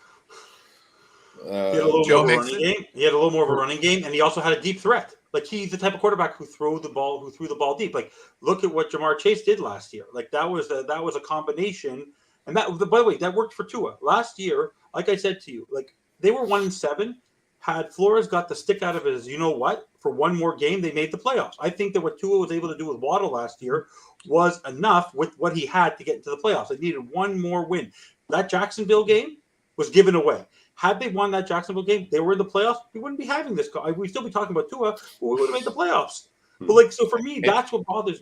He had a little more of a running game, and he also had a deep threat. Like, he's the type of quarterback who threw the ball deep. Like, look at what Jamar Chase did last year. Like, that was a combination. And that, by the way, that worked for Tua last year. Like I said to you, like, they were 1-7. Had Flores got the stick out of his, for one more game, they made the playoffs. I think that what Tua was able to do with Waddle last year was enough with what he had to get into the playoffs. They needed one more win. That Jacksonville game was given away. Had they won that Jacksonville game, they were in the playoffs. We wouldn't be having this. We'd still be talking about Tua, but we would have made the playoffs. But so for me, that's what bothers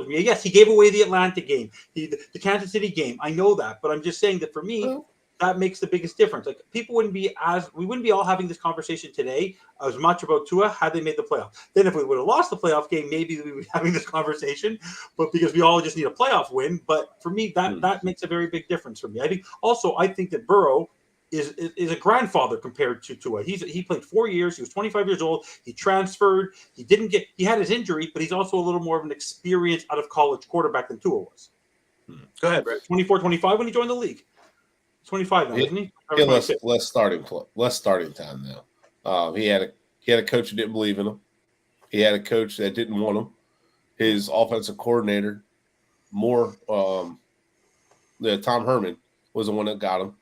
me. Yes, he gave away the Atlanta game, the Kansas City game. I know that, but I'm just saying that for me, that makes the biggest difference. Like, we wouldn't be all having this conversation today as much about Tua had they made the playoffs. Then if we would have lost the playoff game, maybe we would be having this conversation. But because we all just need a playoff win. But for me, that makes a very big difference for me. I think that Burrow is a grandfather compared to Tua. He played 4 years. He was 25 years old. He transferred. He had his injury, but he's also a little more of an experienced out of college quarterback than Tua was. Go ahead, Brett. 24, 25 when he joined the league. 25 now, isn't he? Yeah, less starting time now. He had a coach who didn't believe in him. He had a coach that didn't want him. His offensive coordinator, Tom Herman, was the one that got him.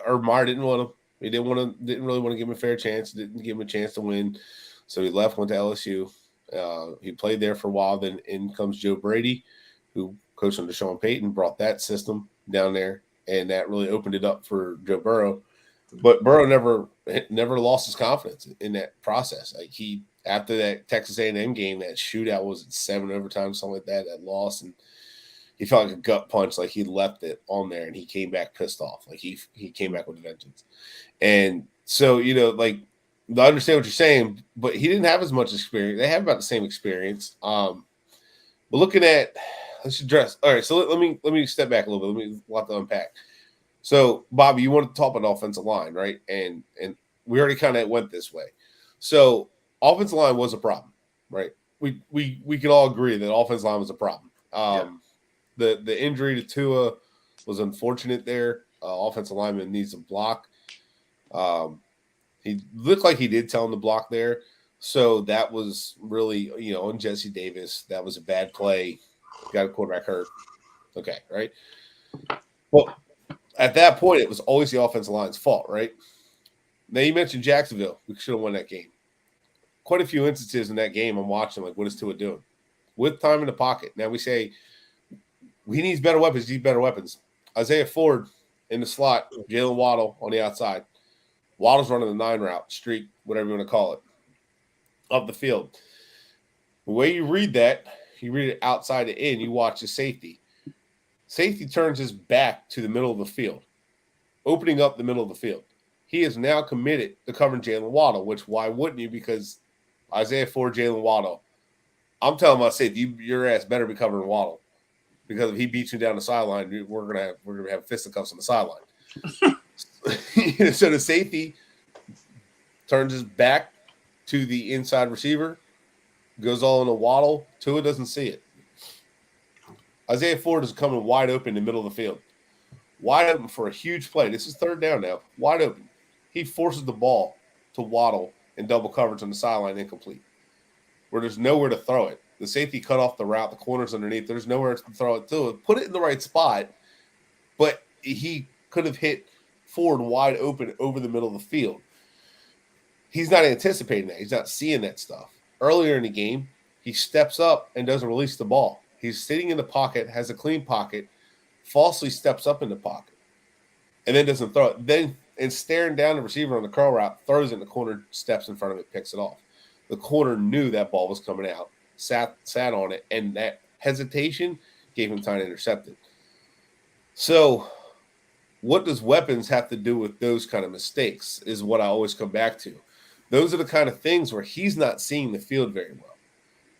Urban Meyer didn't want him. He didn't really want to give him a fair chance. Didn't give him a chance to win. So he left, went to LSU. He played there for a while. Then in comes Joe Brady, who coached under Sean Payton, brought that system down there, and that really opened it up for Joe Burrow. But Burrow never lost his confidence in that process. Like, after that Texas A&M game, that shootout was at 7 overtime, something like that lost, and he felt like a gut punch, like he left it on there, and he came back pissed off. Like, he came back with a vengeance. And so, like, I understand what you're saying, but he didn't have as much experience. They have about the same experience. But looking at – let's address. All right, so let me step back a little bit. Let me let to unpack. So, Bobby, you want to talk about offensive line, right? And we already kind of went this way. So, offensive line was a problem, right? We could all agree that offensive line was a problem. The injury to Tua was unfortunate there. Offensive lineman needs a block. He looked like he did tell him to block there. So that was really, on Jesse Davis, that was a bad play Got a quarterback hurt. Okay, right? Well, at that point, it was always the offensive line's fault, right? Now, you mentioned Jacksonville. We should have won that game. Quite a few instances in that game I'm watching, like, what is Tua doing? With time in the pocket. Now, we say he needs better weapons. He needs better weapons. Isaiah Ford in the slot, Jalen Waddle on the outside. Waddle's running the 9 route, streak, whatever you want to call it, up the field. The way you read that, you read it outside to in, you watch the safety. Safety turns his back to the middle of the field, opening up the middle of the field. He is now committed to covering Jalen Waddle, which why wouldn't you? Because Isaiah Ford, Jalen Waddle. I'm telling my safety, your ass better be covering Waddle. Because if he beats you down the sideline, we're gonna have fisticuffs on the sideline. So the safety turns his back to the inside receiver, goes all in a Waddle. Tua doesn't see it. Isaiah Ford is coming wide open in the middle of the field. Wide open for a huge play. This is third down now. Wide open. He forces the ball to Waddle in double coverage on the sideline, incomplete. Where there's nowhere to throw it. The safety cut off the route. The corner's underneath. There's nowhere to throw it to. Put it in the right spot, but he could have hit Ford wide open over the middle of the field. He's not anticipating that. He's not seeing that stuff. Earlier in the game, he steps up and doesn't release the ball. He's sitting in the pocket, has a clean pocket, falsely steps up in the pocket, and then doesn't throw it. Then, and staring down the receiver on the curl route, throws it in the corner, steps in front of it, picks it off. The corner knew that ball was coming out, sat on it, and that hesitation gave him time to intercept it. So what does weapons have to do with those kind of mistakes is what I always come back to. Those are the kind of things where he's not seeing the field very well.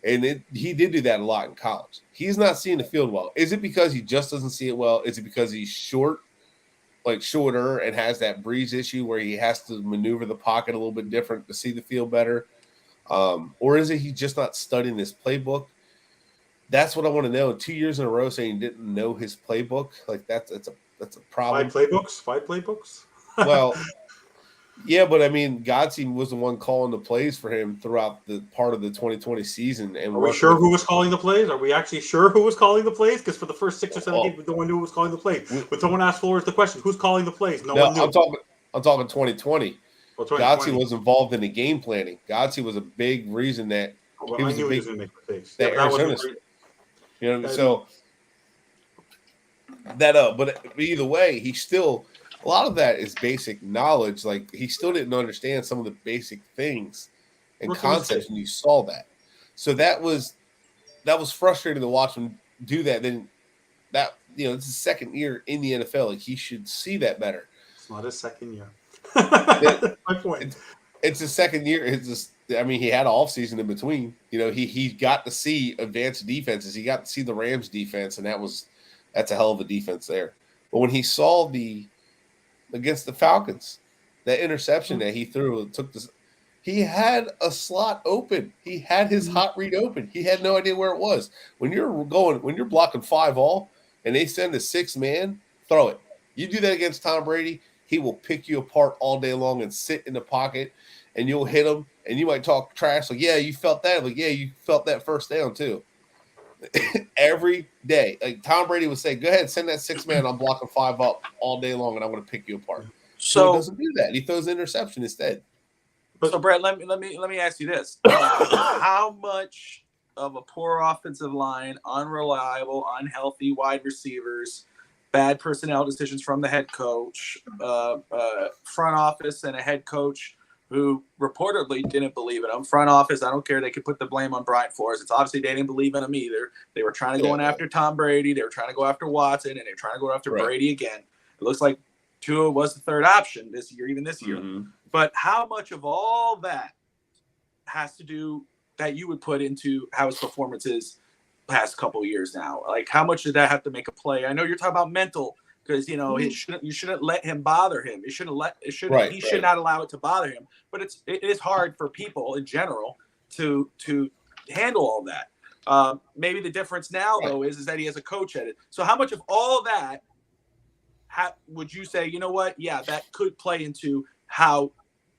And he did do that a lot in college. He's not seeing the field well. Is it because he just doesn't see it well? Is it because he's shorter and has that breeze issue where he has to maneuver the pocket a little bit different to see the field better? Or is it he's just not studying his playbook? That's what I want to know. 2 years in a row saying he didn't know his playbook, like that's a problem. 5 playbooks. Well, yeah, but I mean, Godsey was the one calling the plays for him throughout the part of the 2020 season. And are we sure who was calling the plays? Are we actually sure who was calling the plays? Because for the first 6 or 7 games, no one knew who was calling the plays. When someone asked Flores the question, "Who's calling the plays?" No one knew. I'm talking 2020. Well, Godsey was involved in the game planning. Godsey was a big reason that he was going to make mistakes. So that but either way, he still. A lot of that is basic knowledge. Like, he still didn't understand some of the basic things and concepts when you saw that. So that was frustrating to watch him do that. Then that, it's his second year in the NFL. Like, he should see that better. It's not his second year. That's my point. It's his second year. He had an offseason in between. He got to see advanced defenses. He got to see the Rams defense, and that's a hell of a defense there. But when he saw against the Falcons, that interception that he threw he had a slot open. He had his hot read open. He had no idea where it was. When you're blocking 5 all and they send a 6-man, throw it. You do that against Tom Brady, he will pick you apart all day long and sit in the pocket, and you'll hit him, and you might talk trash like, yeah, you felt that. Like, yeah, you felt that first down too. Every day, like Tom Brady would say, "Go ahead, send that 6-man. I'm blocking 5 up all day long, and I'm going to pick you apart." So he doesn't do that. He throws an interception instead. So, Brett, let me ask you this: how much of a poor offensive line, unreliable, unhealthy wide receivers, bad personnel decisions from the head coach, front office, and a head coach who reportedly didn't believe in him. Front office, I don't care. They could put the blame on Brian Flores. It's obviously they didn't believe in him either. They were trying to go after Tom Brady. They were trying to go after Watson, and they were trying to go after Brady again. It looks like Tua was the third option this year, even this year. Mm-hmm. But how much of all that has to do that you would put into how his performance is past couple of years now? Like, how much did that have to make a play? I know you're talking about mental. Because you shouldn't let him bother him. He should not allow it to bother him. But it is hard for people in general to handle all that. Maybe the difference now though is that he has a coach at it. So how much of all that would you say? You know what? Yeah, that could play into how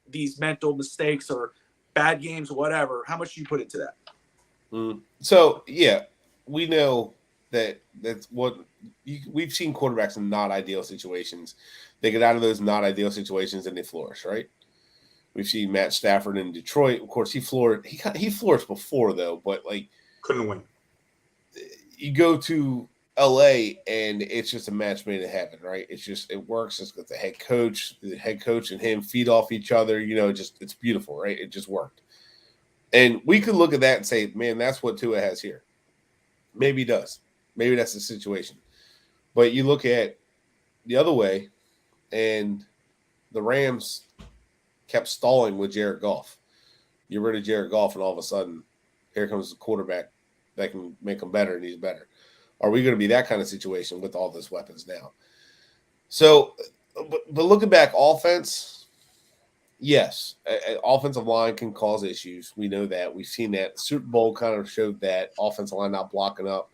these mental mistakes or bad games or whatever. How much do you put into that? So yeah, we know that's what we've seen quarterbacks in not ideal situations. They get out of those not ideal situations and they flourish, right? We've seen Matt Stafford in Detroit. Of course, he flourished before though, but like couldn't win. You go to LA and it's just a match made in heaven, right? It works. It's got the head coach and him feed off each other. It's beautiful, right? It just worked. And we could look at that and say, man, that's what Tua has here. Maybe he does. Maybe that's the situation. But you look at the other way, and the Rams kept stalling with Jared Goff. You rid of Jared Goff, and all of a sudden, here comes the quarterback that can make him better, and he's better. Are we going to be that kind of situation with all those weapons now? So, but looking back, offense, yes, offensive line can cause issues. We know that. We've seen that. Super Bowl kind of showed that offensive line not blocking up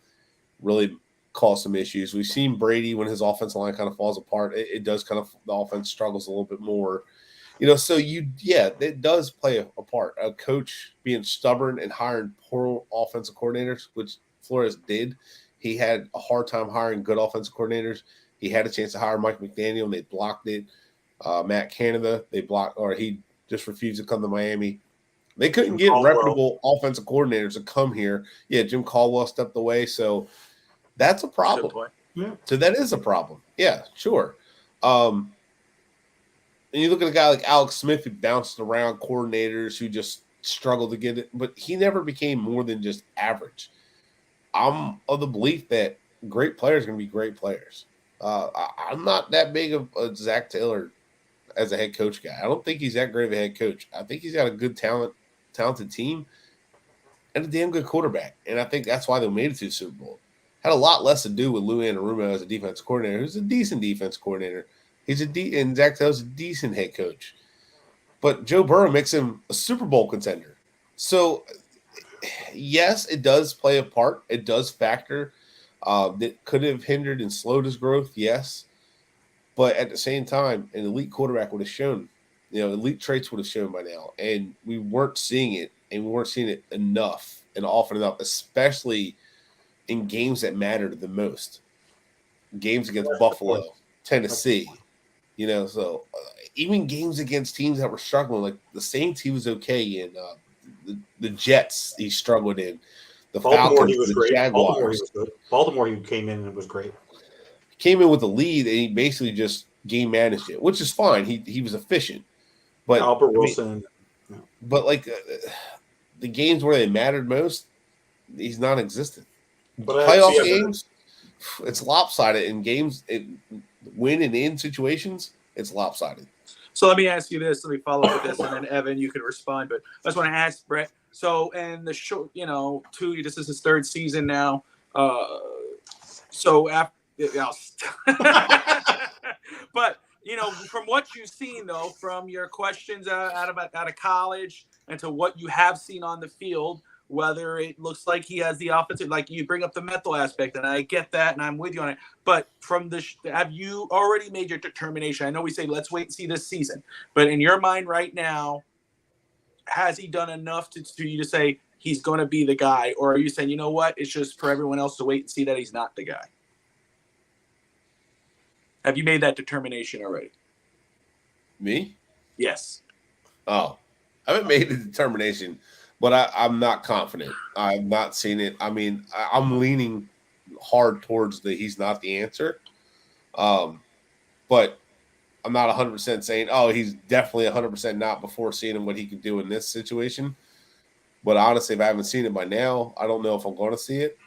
really caused some issues. We've seen Brady when his offensive line kind of falls apart. It does kind of, the offense struggles a little bit more. So it does play a part. A coach being stubborn and hiring poor offensive coordinators, which Flores did. He had a hard time hiring good offensive coordinators. He had a chance to hire Mike McDaniel, and they blocked it. Matt Canada, he just refused to come to Miami. They couldn't get reputable offensive coordinators to come here. Yeah, Jim Caldwell stepped away, so that's a problem. Yeah. So that is a problem. Yeah, sure. And you look at a guy like Alex Smith who bounced around coordinators who just struggled to get it, but he never became more than just average. I'm of the belief that great players are going to be great players. I'm not that big of a Zach Taylor as a head coach guy. I don't think he's that great of a head coach. I think he's got a good talented team and a damn good quarterback. And I think that's why they made it to the Super Bowl. Had a lot less to do with Lou Anarumo as a defense coordinator, who's a decent defense coordinator. And Zach Taylor's a decent head coach. But Joe Burrow makes him a Super Bowl contender. So, yes, it does play a part. It does factor. That could have hindered and slowed his growth, yes. But at the same time, an elite quarterback would have shown, elite traits would have shown by now. And we weren't seeing it, and we weren't seeing it enough and often enough, especially in games that mattered the most. Games against Buffalo, Tennessee, so even games against teams that were struggling, like the Saints, he was okay in. The Jets, he struggled in. The Baltimore, Falcons, he was the great. Jaguars. Baltimore, he came in and was great. Came in with a lead, and he basically just game managed it, which is fine. He was efficient. But Albert Wilson. But like the games where they mattered most, he's non-existent. But playoff games, it's lopsided. In games, win and in situations, it's lopsided. So let me ask you this. Let me follow up with this, and then Evan, you can respond. But I just want to ask Brett. So, in the short, this is his third season now. So after, but from what you've seen though, from your questions out of college, and to what you have seen on the field, whether it looks like he has the offensive, like you bring up the mental aspect, and I get that, and I'm with you on it. But from have you already made your determination? I know we say let's wait and see this season, but in your mind right now, has he done enough to you to say he's going to be the guy, or are you saying, you know what, it's just for everyone else to wait and see that he's not the guy? Have you made that determination already? Me? Yes. Oh, I haven't made the determination. But I'm not confident. I've not seen it. I mean, I'm leaning hard towards he's not the answer. But I'm not 100% saying, he's definitely 100% not before seeing him what he can do in this situation. But honestly, if I haven't seen it by now, I don't know if I'm going to see it.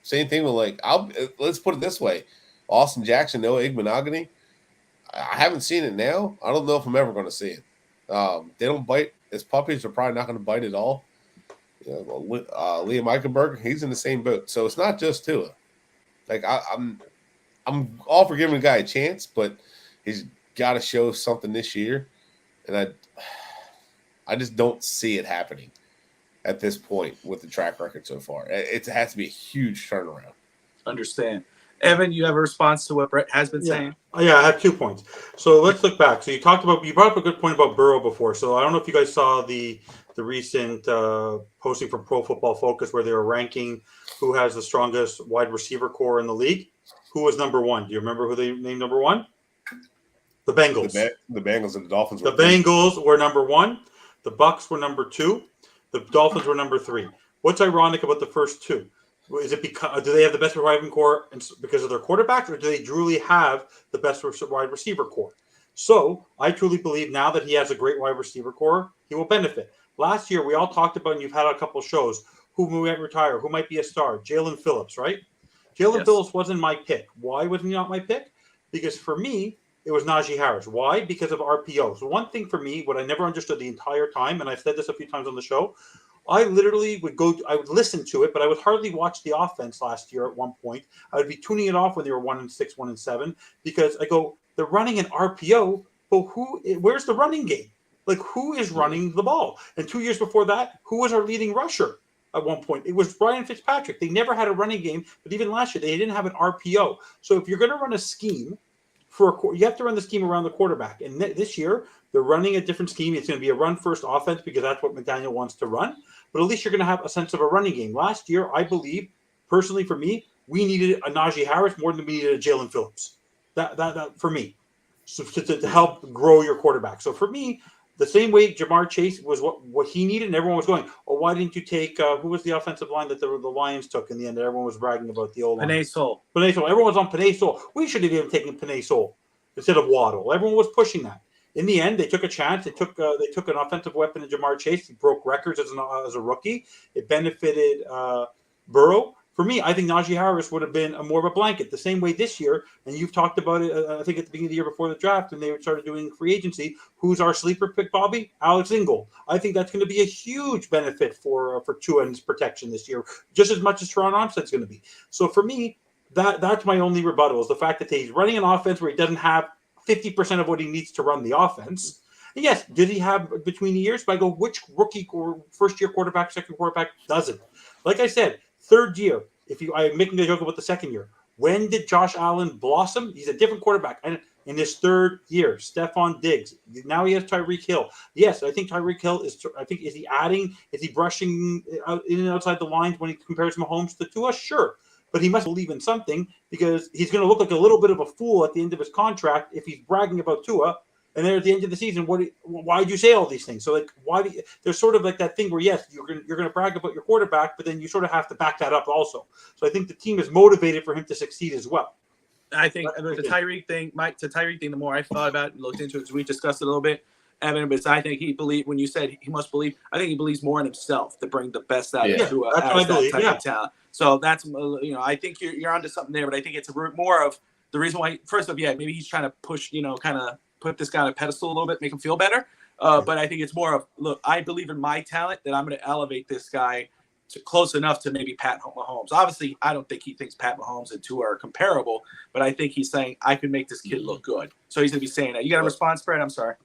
Same thing with let's put it this way. Austin Jackson, Noah Igbenogany. I haven't seen it now. I don't know if I'm ever going to see it. They don't bite. His puppies are probably not going to bite at all. Liam Eichenberg, he's in the same boat. So it's not just Tua. Like I'm all for giving the guy a chance, but he's got to show something this year, and I just don't see it happening at this point with the track record so far. It has to be a huge turnaround. Understand. Evan, you have a response to what Brett has been saying? Yeah, I have 2 points. So let's look back. So you brought up a good point about Burrow before. So I don't know if you guys saw the the recent posting from Pro Football Focus where they were ranking who has the strongest wide receiver core in the league. Who was number one? Do you remember who they named number one? The Bengals. The Bengals and the Dolphins. The Bengals were number one. The Bucks were number two. The Dolphins were number three. What's ironic about the first two? Is it because do they have the best receiving core because of their quarterbacks, or do they truly have the best wide receiver core? So I truly believe now that he has a great wide receiver core, he will benefit. Last year, we all talked about, and you've had a couple shows, who might retire, who might be a star. Jalen Phillips, right? Jalen Phillips wasn't my pick. Why was he not my pick? Because for me, it was Najee Harris. Why? Because of RPO. So one thing for me, what I never understood the entire time, and I've said this a few times on the show, I literally I would listen to it, but I would hardly watch the offense last year at one point. I would be tuning it off when they were 1-6, 1-7, because I go, they're running an RPO, but where's the running game? Like, who is running the ball? And 2 years before that, who was our leading rusher at one point? It was Ryan Fitzpatrick. They never had a running game, but even last year, they didn't have an RPO. So if you're going to run a scheme, you have to run the scheme around the quarterback. And this year, they're running a different scheme. It's going to be a run-first offense because that's what McDaniel wants to run. But at least you're going to have a sense of a running game. Last year, I believe, personally for me, we needed a Najee Harris more than we needed a Jalen Phillips. That for me, so to help grow your quarterback. So for me, the same way Jamar Chase was what he needed, and everyone was going, oh, why didn't you take who was the offensive line that the Lions took in the end that everyone was bragging about, the old line? Panay Sewell. Everyone was on Panay Sewell. We should have even taken Panay Sewell instead of Waddle. Everyone was pushing that. In the end, they took a chance. They took an offensive weapon in Jamar Chase. He broke records as a rookie. It benefited Burrow. For me, I think Najee Harris would have been more of a blanket. The same way this year, and you've talked about it, I think at the beginning of the year before the draft, and they started doing free agency. Who's our sleeper pick, Bobby? Alex Ingold. I think that's going to be a huge benefit for Tua and his protection this year, just as much as Teron Armstead's going to be. So for me, that's my only rebuttal is the fact that he's running an offense where he doesn't have 50% of what he needs to run the offense. And yes, did he have between the years? But I go, which rookie or first-year quarterback, second quarterback doesn't? Like I said, third year, I'm making a joke about the second year. When did Josh Allen blossom? He's a different quarterback. And in his third year, Stephon Diggs. Now he has Tyreek Hill. Yes, I think Tyreek Hill is he brushing in and outside the lines when he compares Mahomes to Tua? Sure. But he must believe in something because he's going to look like a little bit of a fool at the end of his contract if he's bragging about Tua. And then at the end of the season, why did you say all these things? So, like, there's sort of like that thing where, yes, you're going to brag about your quarterback, but then you sort of have to back that up also. So I think the team is motivated for him to succeed as well. I think the Tyreek thing, the more I thought about it and looked into it, because we discussed it a little bit, Evan, but I think he believed, when you said he must believe, I think he believes more in himself to bring the best out of Tua as that type of talent. So that's, I think you're onto something there, but I think it's more of the reason why, first off, maybe he's trying to push, kind of put this guy on a pedestal a little bit, make him feel better. But I think it's more of, look, I believe in my talent that I'm going to elevate this guy to close enough to maybe Pat Mahomes. Obviously, I don't think he thinks Pat Mahomes and Tua are comparable, but I think he's saying, I can make this kid look good. So he's going to be saying that. You got a response, Fred? I'm sorry.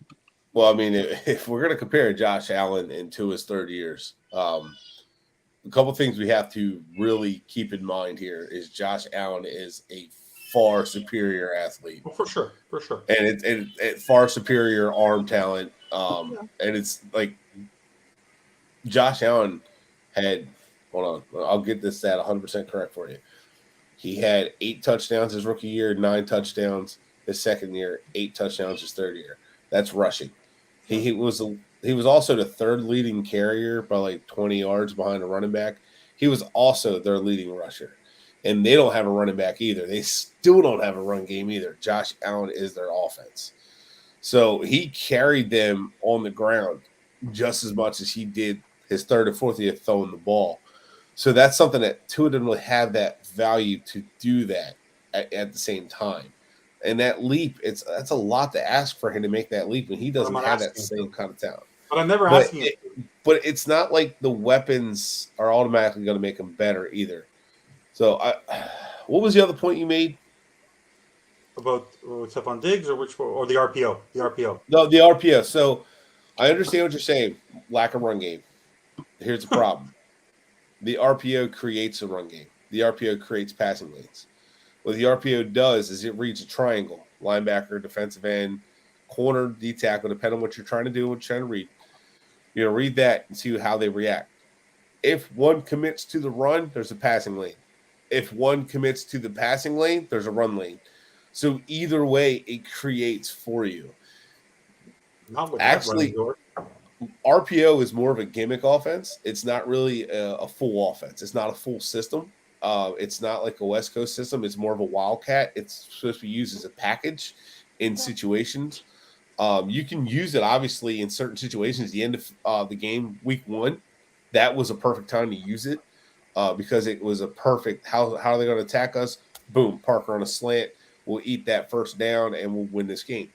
Well, I mean, if we're going to compare Josh Allen in Tua's third years, a couple things we have to really keep in mind here is Josh Allen is a far superior athlete. Well, for sure. And it's far superior arm talent. And it's like Josh Allen had, hold on, I'll get this stat 100% correct for you. He had 8 touchdowns his rookie year, 9 touchdowns his second year, 8 touchdowns his third year. That's rushing. He was also the third leading carrier by like 20 yards behind a running back. He was also their leading rusher. And they don't have a running back either. They still don't have a run game either. Josh Allen is their offense. So he carried them on the ground just as much as he did his third and fourth year throwing the ball. So that's something that Tua didn't really have that value to do that at the same time. And that leap, that's a lot to ask for him to make that leap, and he doesn't have that same kind of talent. But I'm never asking you. But it's not like the weapons are automatically going to make him better either. So, what was the other point you made about Stephon Diggs or the RPO? The RPO. No, the RPO. So, I understand what you're saying. Lack of run game. Here's the problem: the RPO creates a run game. The RPO creates passing lanes. What the RPO does is it reads a triangle: linebacker, defensive end, corner, D tackle, depending on what you're trying to do, what you're trying to read. read that and see how they react. If one commits to the run, there's a passing lane. If one commits to the passing lane, there's a run lane. So either way, it creates for you. Not with Actually, that running door. RPO is more of a gimmick offense. It's not really a full offense. It's not a full system. It's not like a West Coast system. It's more of a wildcat. It's supposed to be used as a package in situations. You can use it, obviously, in certain situations. The end of the game, week 1, that was a perfect time to use it because it was a perfect, how are they going to attack us? Boom, Parker on a slant. We'll eat that first down and we'll win this game.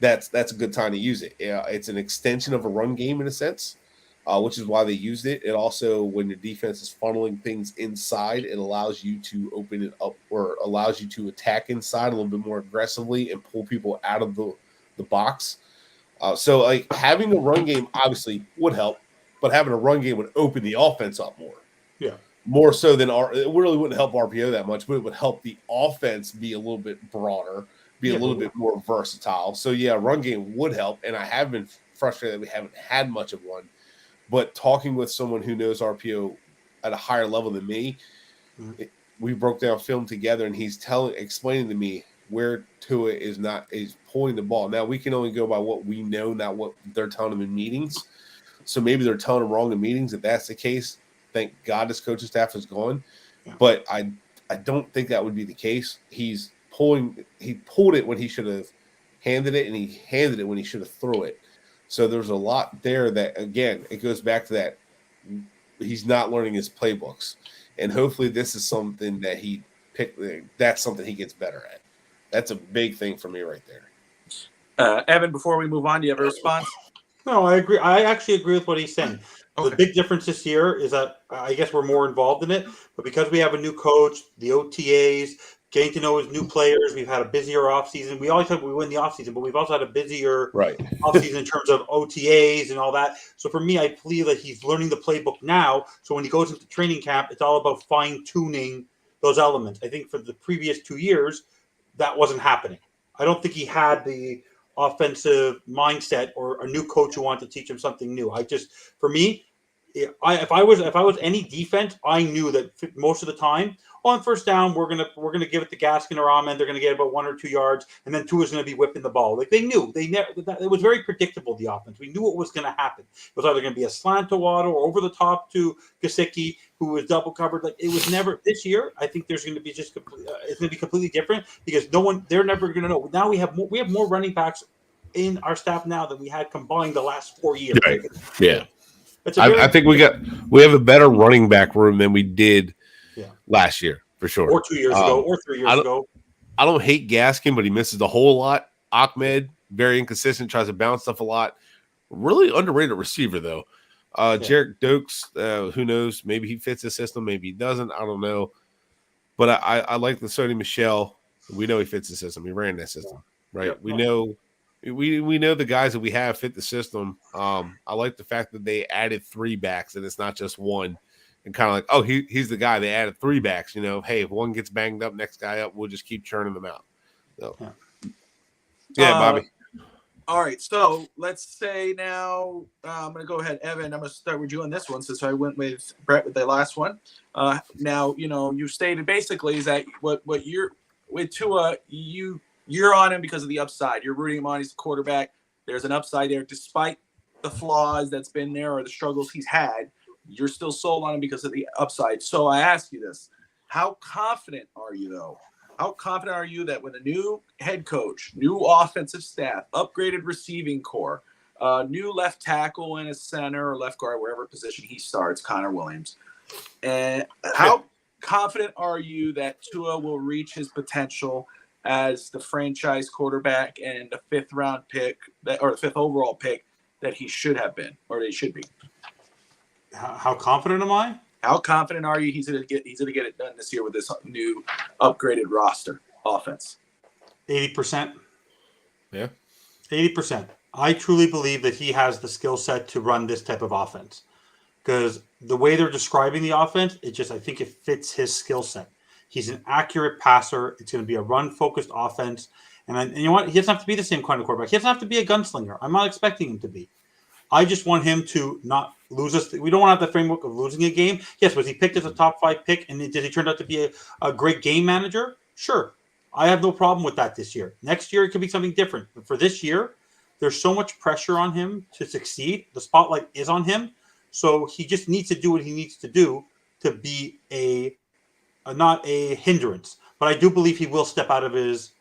That's a good time to use it. It's an extension of a run game in a sense, which is why they used it. It also, when your defense is funneling things inside, it allows you to open it up or allows you to attack inside a little bit more aggressively and pull people out of the box. So like having a run game obviously would help, but having a run game would open the offense up more. Yeah. More so than it really wouldn't help RPO that much, but it would help the offense be a little bit broader, be a little bit more versatile. So yeah, run game would help. And I have been frustrated that we haven't had much of one. But talking with someone who knows RPO at a higher level than me, we broke down film together, and he's explaining to me where Tua is pulling the ball. Now we can only go by what we know, not what they're telling him in meetings. So maybe they're telling him wrong in meetings. If that's the case, thank God his coaching staff is gone. Yeah. But I don't think that would be the case. He pulled it when he should have handed it, and he handed it when he should have threw it. So there's a lot there that, again, it goes back to that he's not learning his playbooks. And hopefully this is something that he picked. That's something he gets better at. That's a big thing for me right there. Evan, before we move on, do you have a response? No, I agree. I actually agree with what he's saying. Okay. The big difference this year is that I guess we're more involved in it, but because we have a new coach, the OTAs, getting to know his new players, we've had a busier offseason. We always have we win the offseason, but we've also had a busier offseason in terms of OTAs and all that. So for me, I believe that he's learning the playbook now. So when he goes into training camp, it's all about fine-tuning those elements. I think for the previous 2 years, that wasn't happening. I don't think he had the offensive mindset or a new coach who wanted to teach him something new. For me, if I was any defense, I knew that most of the time on first down we're gonna give it to Gaskin or Ahmed. They're gonna get about 1 or 2 yards, and then Tua's gonna be whipping the ball. Like they knew, it was very predictable. The offense, we knew what was gonna happen. It was either gonna be a slant to Waddle or over the top to Gesicki, who was double covered. Like it was never this year. I think there's gonna be it's gonna be completely different because they're never gonna know. Now we have more running backs in our staff now than we had combined the last 4 years. Right. Yeah. I think we have a better running back room than we did last year for sure, or 2 years ago, or 3 years ago. I don't hate Gaskin, but he misses the whole lot. Ahmed, very inconsistent, tries to bounce stuff a lot. Really underrated receiver though. Jarek Dokes, who knows? Maybe he fits the system, maybe he doesn't. I don't know. But I like the Sony Michel. We know he fits the system. He ran that system, right? Yeah. We know. We know the guys that we have fit the system. I like the fact that they added 3 backs and it's not just one. And kind of like, oh, he's the guy. They added 3 backs. Hey, if one gets banged up, next guy up, we'll just keep churning them out. So, yeah, Bobby. All right, so let's say now I'm going to go ahead, Evan. I'm going to start with you on this one since I went with Brett with the last one. Now, you stated basically is that what you're with Tua, you're on him because of the upside. You're rooting him on. He's the quarterback. There's an upside there. Despite the flaws that's been there or the struggles he's had, you're still sold on him because of the upside. So I ask you this. How confident are you, though? How confident are you that with a new head coach, new offensive staff, upgraded receiving core, new left tackle and a center or left guard, wherever position he starts, Connor Williams, and how confident are you that Tua will reach his potential as the franchise quarterback and the 5th round pick or the 5th overall pick that he should have been or they should be? How confident am I? How confident are you he's gonna get it done this year with this new upgraded roster offense? 80%. Yeah. 80%. I truly believe that he has the skill set to run this type of offense. Because the way they're describing the offense, I think it fits his skill set. He's an accurate passer. It's going to be a run-focused offense. And you know what? He doesn't have to be the same kind of quarterback. He doesn't have to be a gunslinger. I'm not expecting him to be. I just want him to not lose us. We don't want to have the framework of losing a game. Yes, was he picked as a top 5 pick, and did he turn out to be a great game manager? Sure. I have no problem with that this year. Next year, it could be something different. But for this year, there's so much pressure on him to succeed. The spotlight is on him. So he just needs to do what he needs to do to be not a hindrance. But I do believe he will step out of his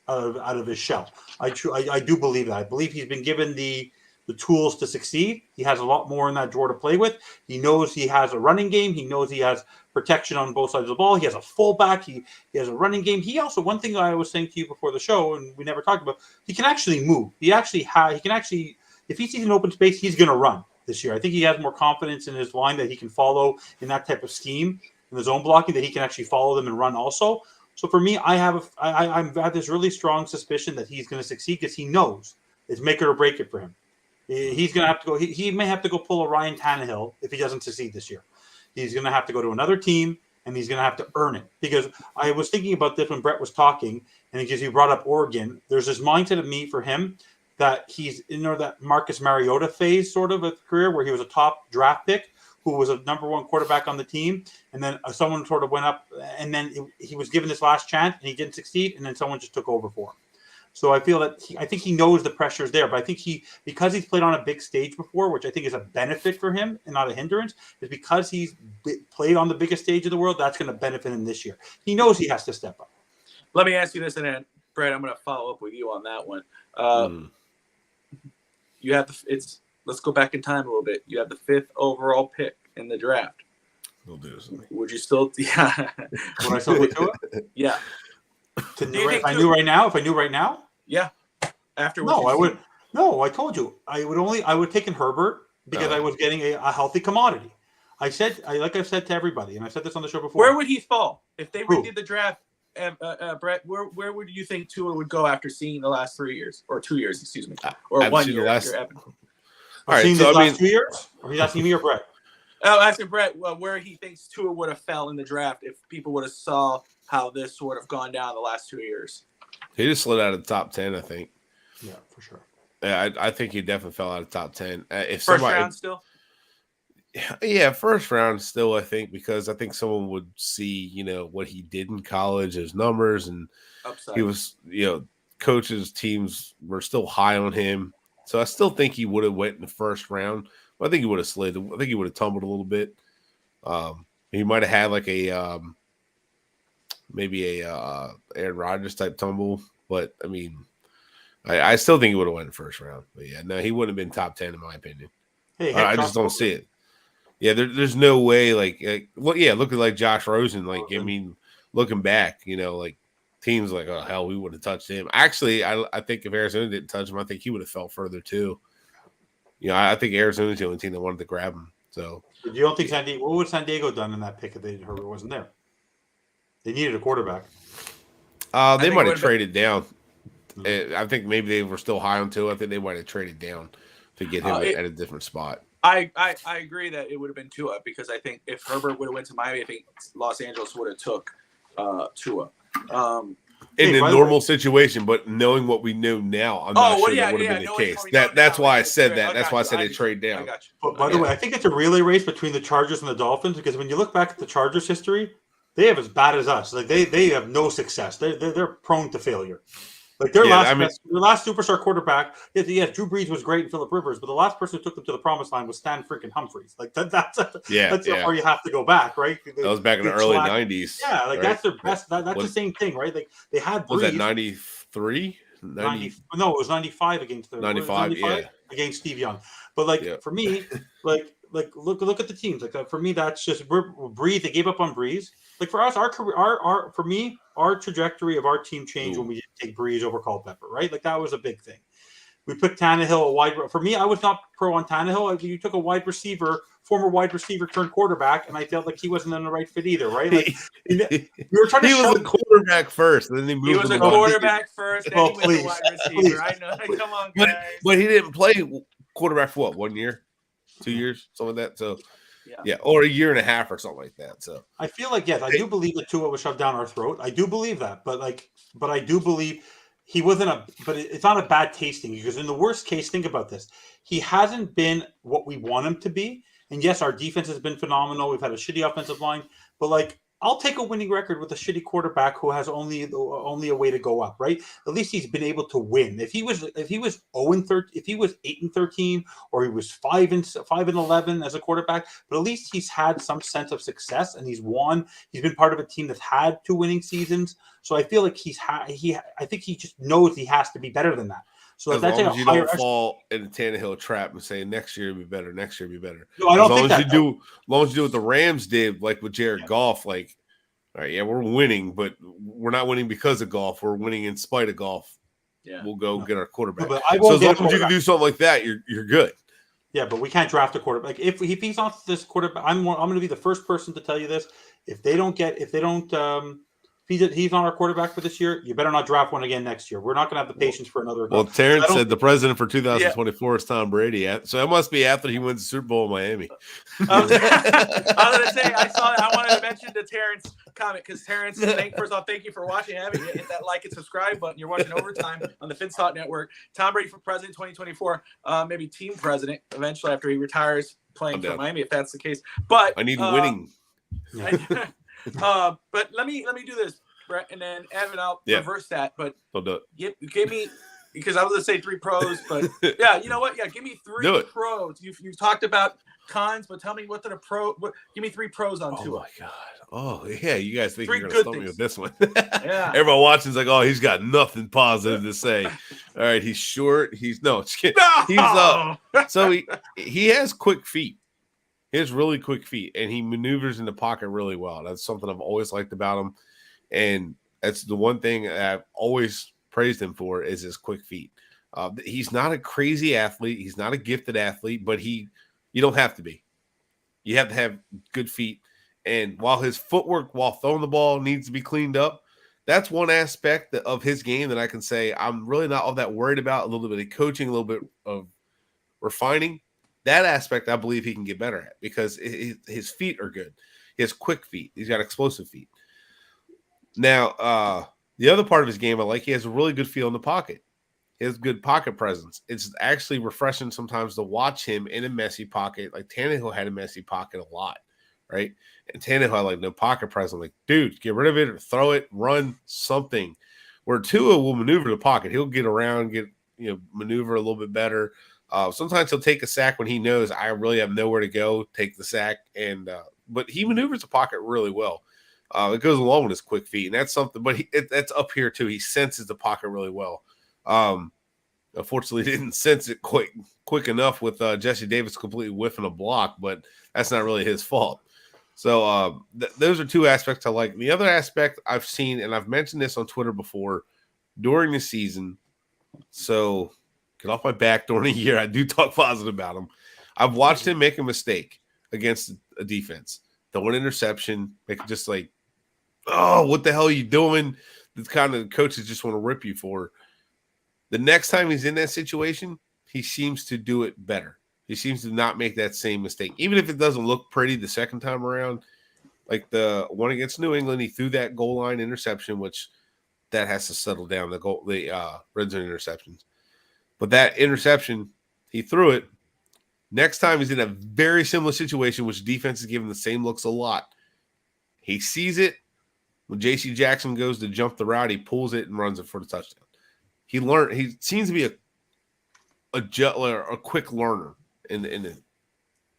shell. I do believe that. I believe he's been given the tools to succeed. He has a lot more in that drawer to play with. He knows he has a running game. He knows he has protection on both sides of the ball. He has a fullback. He has a running game. He also, one thing I was saying to you before the show, and we never talked about, he can actually move. He can actually, if he sees an open space, he's going to run this year. I think he has more confidence in his line that he can follow in that type of scheme in the zone blocking, that he can actually follow them and run also. So for me, I have this really strong suspicion that he's going to succeed because he knows it's make it or break it for him. He's going to have to go. He may have to go pull a Ryan Tannehill if he doesn't succeed this year. He's going to have to go to another team, and he's going to have to earn it. Because I was thinking about this when Brett was talking, and because he brought up Oregon, there's this mindset of me for him that he's in that Marcus Mariota phase sort of a career where he was a top draft pick who was a number 1 quarterback on the team, and then someone sort of went up, and then he was given this last chance, and he didn't succeed, and then someone just took over for him. So I feel that I think he knows the pressure is there, but I think because he's played on a big stage before, which I think is a benefit for him and not a hindrance, is because he's played on the biggest stage of the world, that's going to benefit him this year. He knows he has to step up. Let me ask you this, and then Brett, I'm going to follow up with you on that one. You have let's go back in time a little bit. You have the 5th overall pick in the draft. We'll do something. Would you still? Yeah. Would I still do it? Yeah. If I knew right now? Yeah. After no, I would. No, I told you I would take in Herbert because I was getting a healthy commodity. Like I've said to everybody, and I said this on the show before. Where would he fall if they redid the draft? Brett, where would you think Tua would go after seeing the last 3 years or 2 years? Excuse me, or 1 year. All right, so last 2 years, or he's asking me or Brett? Oh, asking Brett where he thinks Tua would have fell in the draft if people would have saw how this would have gone down the last 2 years. He just slid out of the top 10, I think. Yeah, for sure. Yeah, I think he definitely fell out of the top 10. First round still? Yeah, first round still, I think, because I think someone would see, what he did in college, his numbers, and upside. He was, coaches, teams were still high on him. So I still think he would have went in the first round. But I think he would have slid. I think he would have tumbled a little bit. He might have had like maybe a Aaron Rodgers type tumble. But, I mean, I still think he would have went in the first round. But, yeah, no, he wouldn't have been top 10 in my opinion. Hey, I just don't see it. Yeah, there's no way. Looking like Josh Rosen. I mean, looking back, teams like, oh hell, we would have touched him. Actually, I think if Arizona didn't touch him, I think he would have fell further too. I think Arizona's the only team that wanted to grab him. So, you don't think what would San Diego done in that pick if Herbert wasn't there? They needed a quarterback. They might have traded down. I think maybe they were still high on Tua. I think they might have traded down to get him at a different spot. I agree that it would have been Tua because I think if Herbert would have went to Miami, I think Los Angeles would have took Tua. In a normal situation, but knowing what we know now, I'm not sure that would have been the case. That's why I said that. That's why I said they trade down. But by the way, I think it's a relay race between the Chargers and the Dolphins because when you look back at the Chargers' history, they have as bad as us. They have no success. They're prone to failure. Their last superstar quarterback, yes, Drew Brees was great and Phillip Rivers, but the last person who took them to the promised line was Stan freaking Humphries. That's where you have to go back, right? That was back in the early 90s. Yeah, right? That's their best. That's the same thing, right? They had Brees. Was that 93? No, it was 95 against 95, against Steve Young. But for me, look at the teams. For me, that's just Brees. They gave up on Brees. For us, our career, our trajectory of our team changed when we didn't take Brees over Culpepper, right? That was a big thing. We picked Tannehill, a wide. For me, I was not pro on Tannehill. You took a wide receiver, former wide receiver turned quarterback, and I felt like he wasn't in the right fit either, right? We were trying to. He was a quarterback first, and then he moved. He was a quarterback first, then he was a wide receiver. I know. Come on, guys. But he didn't play quarterback for what? 1 year, 2 years, something like that. So. Yeah, or a year and a half or something like that. So I feel like I do believe that Tua was shoved down our throat. I do believe that, but I do believe he wasn't but it's not a bad tasting, because in the worst case, think about this. He hasn't been what we want him to be. And yes, our defense has been phenomenal. We've had a shitty offensive line, but like, I'll take a winning record with a shitty quarterback who has only a way to go up, right? At least he's been able to win. If he was 0-13, if he was 8-13, or he was 5-11 as a quarterback, but at least he's had some sense of success and he's won. He's been part of a team that's had 2 winning seasons. So I feel like I think he just knows he has to be better than that. So as that's long like as you don't fall in the Tannehill trap and say next year will be better, next year will be better. No, I don't think as that. As long as you do what the Rams did, like with Jared Goff, like, all right, yeah, we're winning, but we're not winning because of Goff. We're winning in spite of Goff. Yeah. We'll go get our quarterback. No, so as long as you can do something like that, you're good. Yeah, but we can't draft a quarterback. If he's on this quarterback, I'm going to be the first person to tell you this. If he's on our quarterback for this year, you better not draft one again next year. We're not going to have the patience for another. Well, Terrence said the president for 2024 is Tom Brady. So it must be after he wins the Super Bowl in Miami. I was going to say, I wanted to mention the Terrence comment, because Terrence, first off, thank you for watching. Hit that like and subscribe button. You're watching Overtime on the FinsTalk Network. Tom Brady for president 2024, maybe team president eventually after he retires playing for Miami, if that's the case. But I need winning. But let me do this, Brett, and then Evan, I'll reverse that. But don't do it. Give me, because I was gonna say 3 pros, but yeah, you know what? Yeah, give me 3 pros. You've talked about cons, but tell me what are the give me 3 pros on Tua. Oh my god. Oh yeah, you guys think 3 you're gonna stump me with this one? Yeah. Everyone watching's like, oh, he's got nothing positive to say. All right, he's short. He's just kidding. No! He's so he has quick feet. He has really quick feet, and he maneuvers in the pocket really well. That's something I've always liked about him, and that's the one thing I've always praised him for is his quick feet. He's not a crazy athlete. He's not a gifted athlete, but you don't have to be. You have to have good feet. And while his footwork while throwing the ball needs to be cleaned up, that's one aspect of his game that I can say I'm really not all that worried about. A little bit of coaching, a little bit of refining. That aspect I believe he can get better at, because his feet are good. He has quick feet. He's got explosive feet. Now, the other part of his game I like, he has a really good feel in the pocket. He has good pocket presence. It's actually refreshing sometimes to watch him in a messy pocket. Like Tannehill had a messy pocket a lot, right? And Tannehill had like no pocket presence. Like, dude, get rid of it or throw it, run something. Where Tua will maneuver the pocket. He'll get around, maneuver a little bit better. Sometimes he'll take a sack when he knows I really have nowhere to go, take the sack. But he maneuvers the pocket really well. It goes along with his quick feet, and that's something. But that's up here too. He senses the pocket really well. Unfortunately, didn't sense it quick enough with Jesse Davis completely whiffing a block, but that's not really his fault. So those are 2 aspects I like. The other aspect I've seen, and I've mentioned this on Twitter before, during the season. So get off my back during the year. I do talk positive about him. I've watched him make a mistake against a defense. Throw an interception, make it just like, oh, what the hell are you doing? The kind of coaches just want to rip you for. The next time he's in that situation, he seems to do it better. He seems to not make that same mistake. Even if it doesn't look pretty the second time around, like the one against New England, he threw that goal line interception, which that has to settle down, the red zone interceptions. But that interception, he threw it. Next time he's in a very similar situation, which defense is giving the same looks a lot. He sees it. When J.C. Jackson goes to jump the route, he pulls it and runs it for the touchdown. He seems to be a quick learner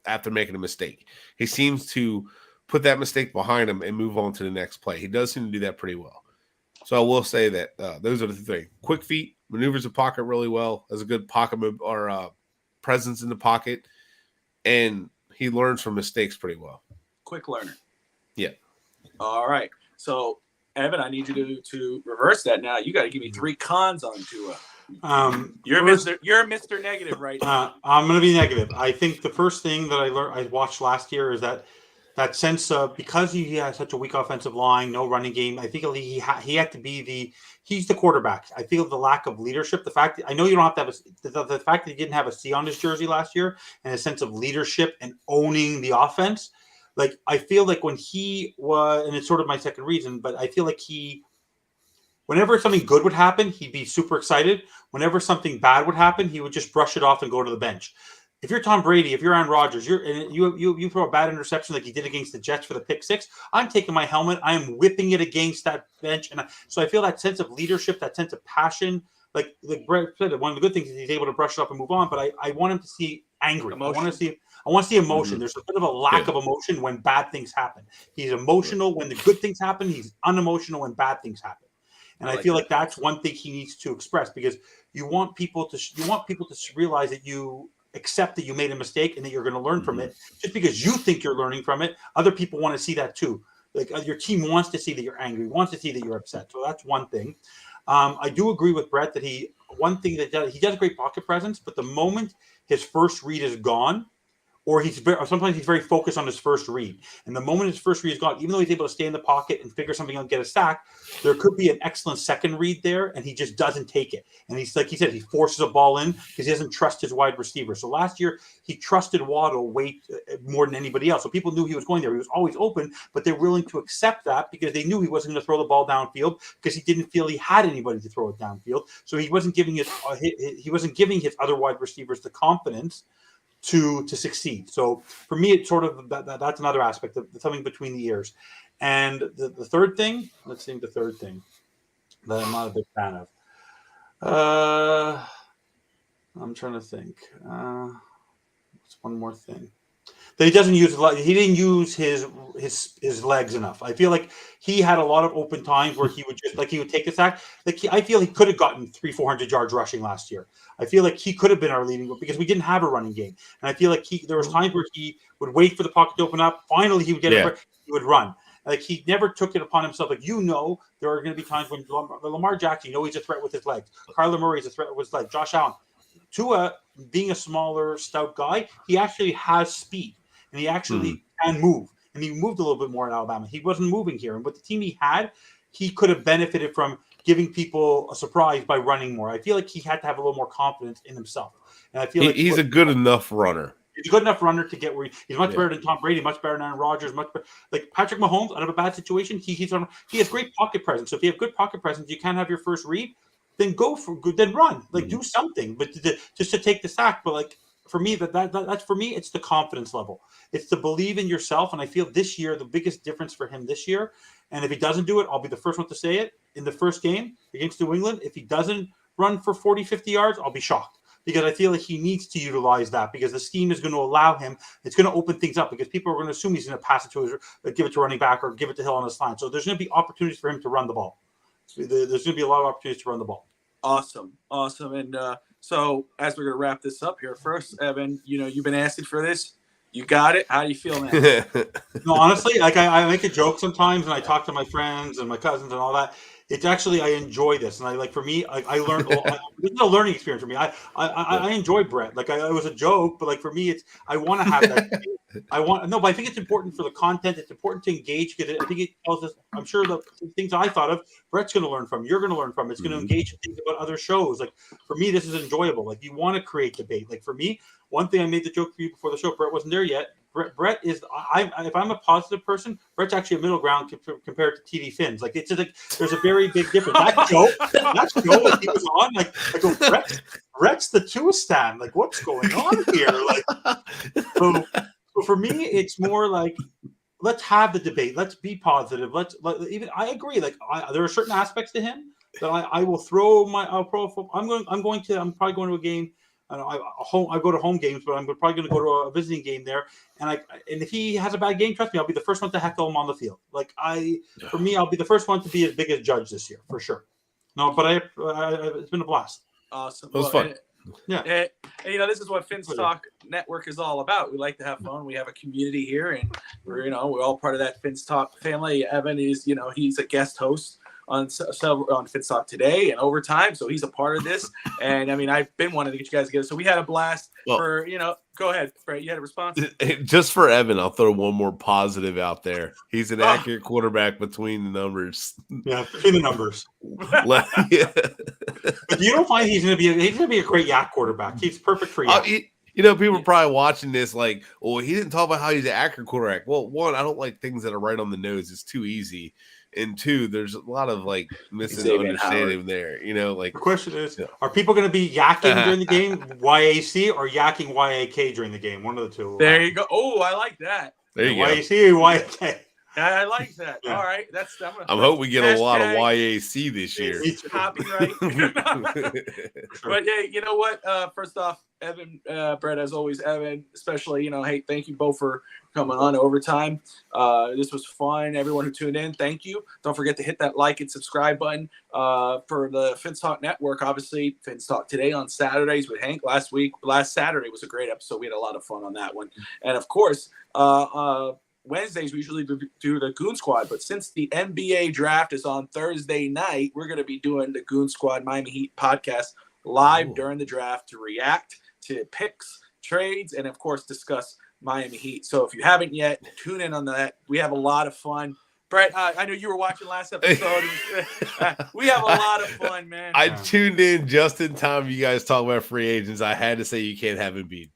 after making a mistake. He seems to put that mistake behind him and move on to the next play. He does seem to do that pretty well. So I will say that those are the 3 things. Quick feet, maneuvers the pocket really well, has a good pocket presence in the pocket, and he learns from mistakes pretty well. Quick learner. Yeah. All right. So, Evan, I need you to reverse that now. You got to give me 3 cons on Tua. You're Mr. Negative right now. I'm going to be negative. I think the first thing that I watched last year is that sense of, because he has such a weak offensive line, no running game. I think he had to be he's the quarterback. I feel the lack of leadership. The fact that, I know you don't have to have the fact that he didn't have a C on his jersey last year, and a sense of leadership and owning the offense. Like, I feel like when he was, and it's sort of my second reason, but I feel like he whenever something good would happen, he'd be super excited. Whenever something bad would happen, he would just brush it off and go to the bench. If you're Tom Brady, if you're Aaron Rodgers, you throw a bad interception like he did against the Jets for the pick six, I'm taking my helmet, I am whipping it against that bench, so I feel that sense of leadership, that sense of passion. Like Brett said, one of the good things is he's able to brush it up and move on. But I want him to see angry. Emotion. I want to see emotion. Mhm. There's a bit of a lack of emotion when bad things happen. He's emotional when the good things happen. He's unemotional when bad things happen. And I feel like that's one thing he needs to express, because you want people to realize that you accept that you made a mistake and that you're going to learn from it. Just because you think you're learning from it, other people want to see that too. Like your team wants to see that you're angry, wants to see that you're upset. So that's one thing. I do agree with Brett that he does great pocket presence, but the moment his first read is gone, or sometimes he's very focused on his first read. And the moment his first read is gone, even though he's able to stay in the pocket and figure something out and get a sack, there could be an excellent second read there, and he just doesn't take it. And he's like he said, he forces a ball in because he doesn't trust his wide receiver. So last year, he trusted Waddle way more than anybody else. So people knew he was going there. He was always open, but they're willing to accept that because they knew he wasn't going to throw the ball downfield because he didn't feel he had anybody to throw it downfield. So he wasn't giving his other wide receivers the confidence to succeed. So for me, it's sort of that's another aspect of something between the ears. And the third thing, let's think the third thing that I'm not a big fan of. I'm trying to think. What's one more thing? That he doesn't use he didn't use his legs enough. I feel like he had a lot of open times where he would take a sack. I feel he could have gotten 300-400 yards rushing last year. I feel like he could have been our leading because we didn't have a running game. And I feel like there was times where he would wait for the pocket to open up. Finally, he would get it. He would run. Like he never took it upon himself. Like there are going to be times when Lamar Jackson, he's a threat with his legs. Kyler Murray is a threat with his legs. Josh Allen, Tua, being a smaller, stout guy, he actually has speed. And he actually can move. And he moved a little bit more in Alabama. He wasn't moving here. And with the team he had, he could have benefited from giving people a surprise by running more. I feel like he had to have a little more confidence in himself. And I feel like he's a good enough runner. He's a good enough runner to get where he's much better than Tom Brady, much better than Aaron Rodgers, much better. Like Patrick Mahomes, out of a bad situation, he has great pocket presence. So if you have good pocket presence, you can't have your first read, then then run. Like do something. But just to take the sack. But like for me, that's for me, it's the confidence level. It's to believe in yourself. And I feel this year, the biggest difference for him this year, and if he doesn't do it, I'll be the first one to say it, in the first game against New England, if he doesn't run for 40, 50 yards, I'll be shocked. Because I feel like he needs to utilize that because the scheme is going to allow him. It's going to open things up because people are going to assume he's going to pass it to give it to running back or give it to Hill on his line. So there's going to be opportunities for him to run the ball. There's going to be a lot of opportunities to run the ball. Awesome. And so as we're going to wrap this up here, first, Evan, you've been asking for this. You got it. How do you feel now? No, honestly, like I make a joke sometimes, and I talk to my friends and my cousins and all that. It's actually, I enjoy this, and for me, I learned. This is a learning experience for me. I enjoy Brett. Like it was a joke, but like for me, I want to have that. But I think it's important for the content. It's important to engage because I think it tells us. I'm sure the things I thought of, Brett's going to learn from. You're going to learn from. It's going to engage in things about other shows. Like for me, this is enjoyable. Like you want to create debate. Like for me, one thing I made the joke for you before the show. Brett wasn't there yet. Brett is. If I'm a positive person, Brett's actually a middle ground compared to TD Fins. Like it's just like there's a very big difference. That joke, like he was on. Like I go, Brett's the Tua stan. Like what's going on here? Like so for me, it's more like let's have the debate. Let's be positive. I agree. Like there are certain aspects to him that I will throw my. I'm probably going to a game. I go to home games, but I'm probably going to go to a visiting game there. And if he has a bad game, trust me, I'll be the first one to heckle him on the field. For me, I'll be the first one to be as big as judge this year for sure. No, but it's been a blast. Awesome. It was fun. Yeah. And this is what FinsTalk Network is all about. We like to have fun. We have a community here, and we're all part of that FinsTalk family. Evan is, he's a guest host on FinsTalk today and OverTime, so he's a part of this. And I mean, I've been wanting to get you guys together, so we had a blast. Go ahead, Brett. You had a response. Just for Evan, I'll throw one more positive out there. He's an accurate quarterback between the numbers. Yeah, between the numbers. Yeah. But you don't find he's going to be a great yak quarterback. He's perfect for yak. You know, people are probably watching this like, well, he didn't talk about how he's an accurate quarterback. Well, one, I don't like things that are right on the nose. It's too easy. And two, there's a lot of like misunderstanding there. You know, like the question is, are people going to be yakking during the game, YAC, or yakking YAK during the game? One of the two. There you go. Oh, I like that. There you go. YAC or YAK. I like that. Yeah. All right, I'm hoping we get a lot of YAC this year. Copyright. But yeah, you know what? First off, Evan, Brett, as always, Evan, especially, hey, thank you both for coming on Overtime. This was fun. Everyone who tuned in, thank you. Don't forget to hit that like and subscribe button for the FinsTalk Network. Obviously, FinsTalk today on Saturdays with Hank. Last Saturday was a great episode. We had a lot of fun on that one. And of course, Wednesdays we usually do the Goon Squad, but since the NBA draft is on Thursday night, we're going to be doing the Goon Squad Miami Heat podcast live during the draft to react to picks, trades, and of course discuss Miami Heat. So if you haven't yet, tune in on that. We have a lot of fun. Brett, I know you were watching last episode. We have a lot of fun, man. I tuned in just in time. You guys talk about free agents. I had to say you can't have Embiid.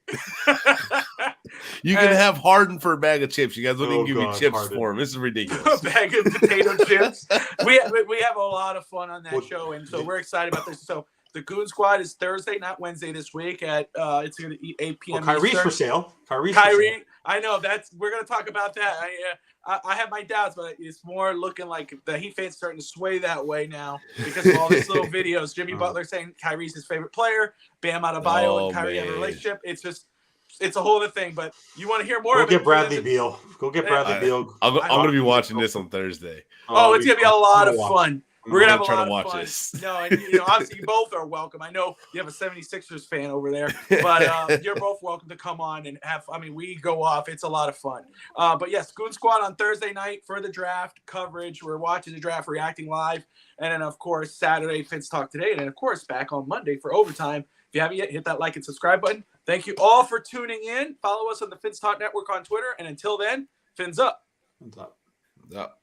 You can have Harden for a bag of chips. You guys don't even give me chips Harden for him. This is ridiculous. A bag of potato chips. We have a lot of fun on that show, and so we're excited about this. So the Goon Squad is Thursday, not Wednesday this week at it's going to be 8 p.m. Kyrie's Eastern. for sale. Kyrie, I know we're going to talk about that. I have my doubts, but it's more looking like the Heat fans starting to sway that way now because of all these little videos. Jimmy Butler saying Kyrie's his favorite player. Bam Adebayo and Kyrie have a relationship. It's a whole other thing. But you want to hear more? Go get Bradley Beal. Go get Bradley Beal. I'm going to be watching this on Thursday. Oh, it's going to be a lot of fun. We're going to have a lot of watch fun. This. No, and obviously you both are welcome. I know you have a 76ers fan over there, but you're both welcome to come on and we go off. It's a lot of fun. But yes, Goon Squad on Thursday night for the draft coverage. We're watching the draft, reacting live. And then, of course, Saturday, FinsTalk today. And then, of course, back on Monday for Overtime. If you haven't yet, hit that like and subscribe button. Thank you all for tuning in. Follow us on the FinsTalk Network on Twitter. And until then, Fins up. Fins up. Fins up.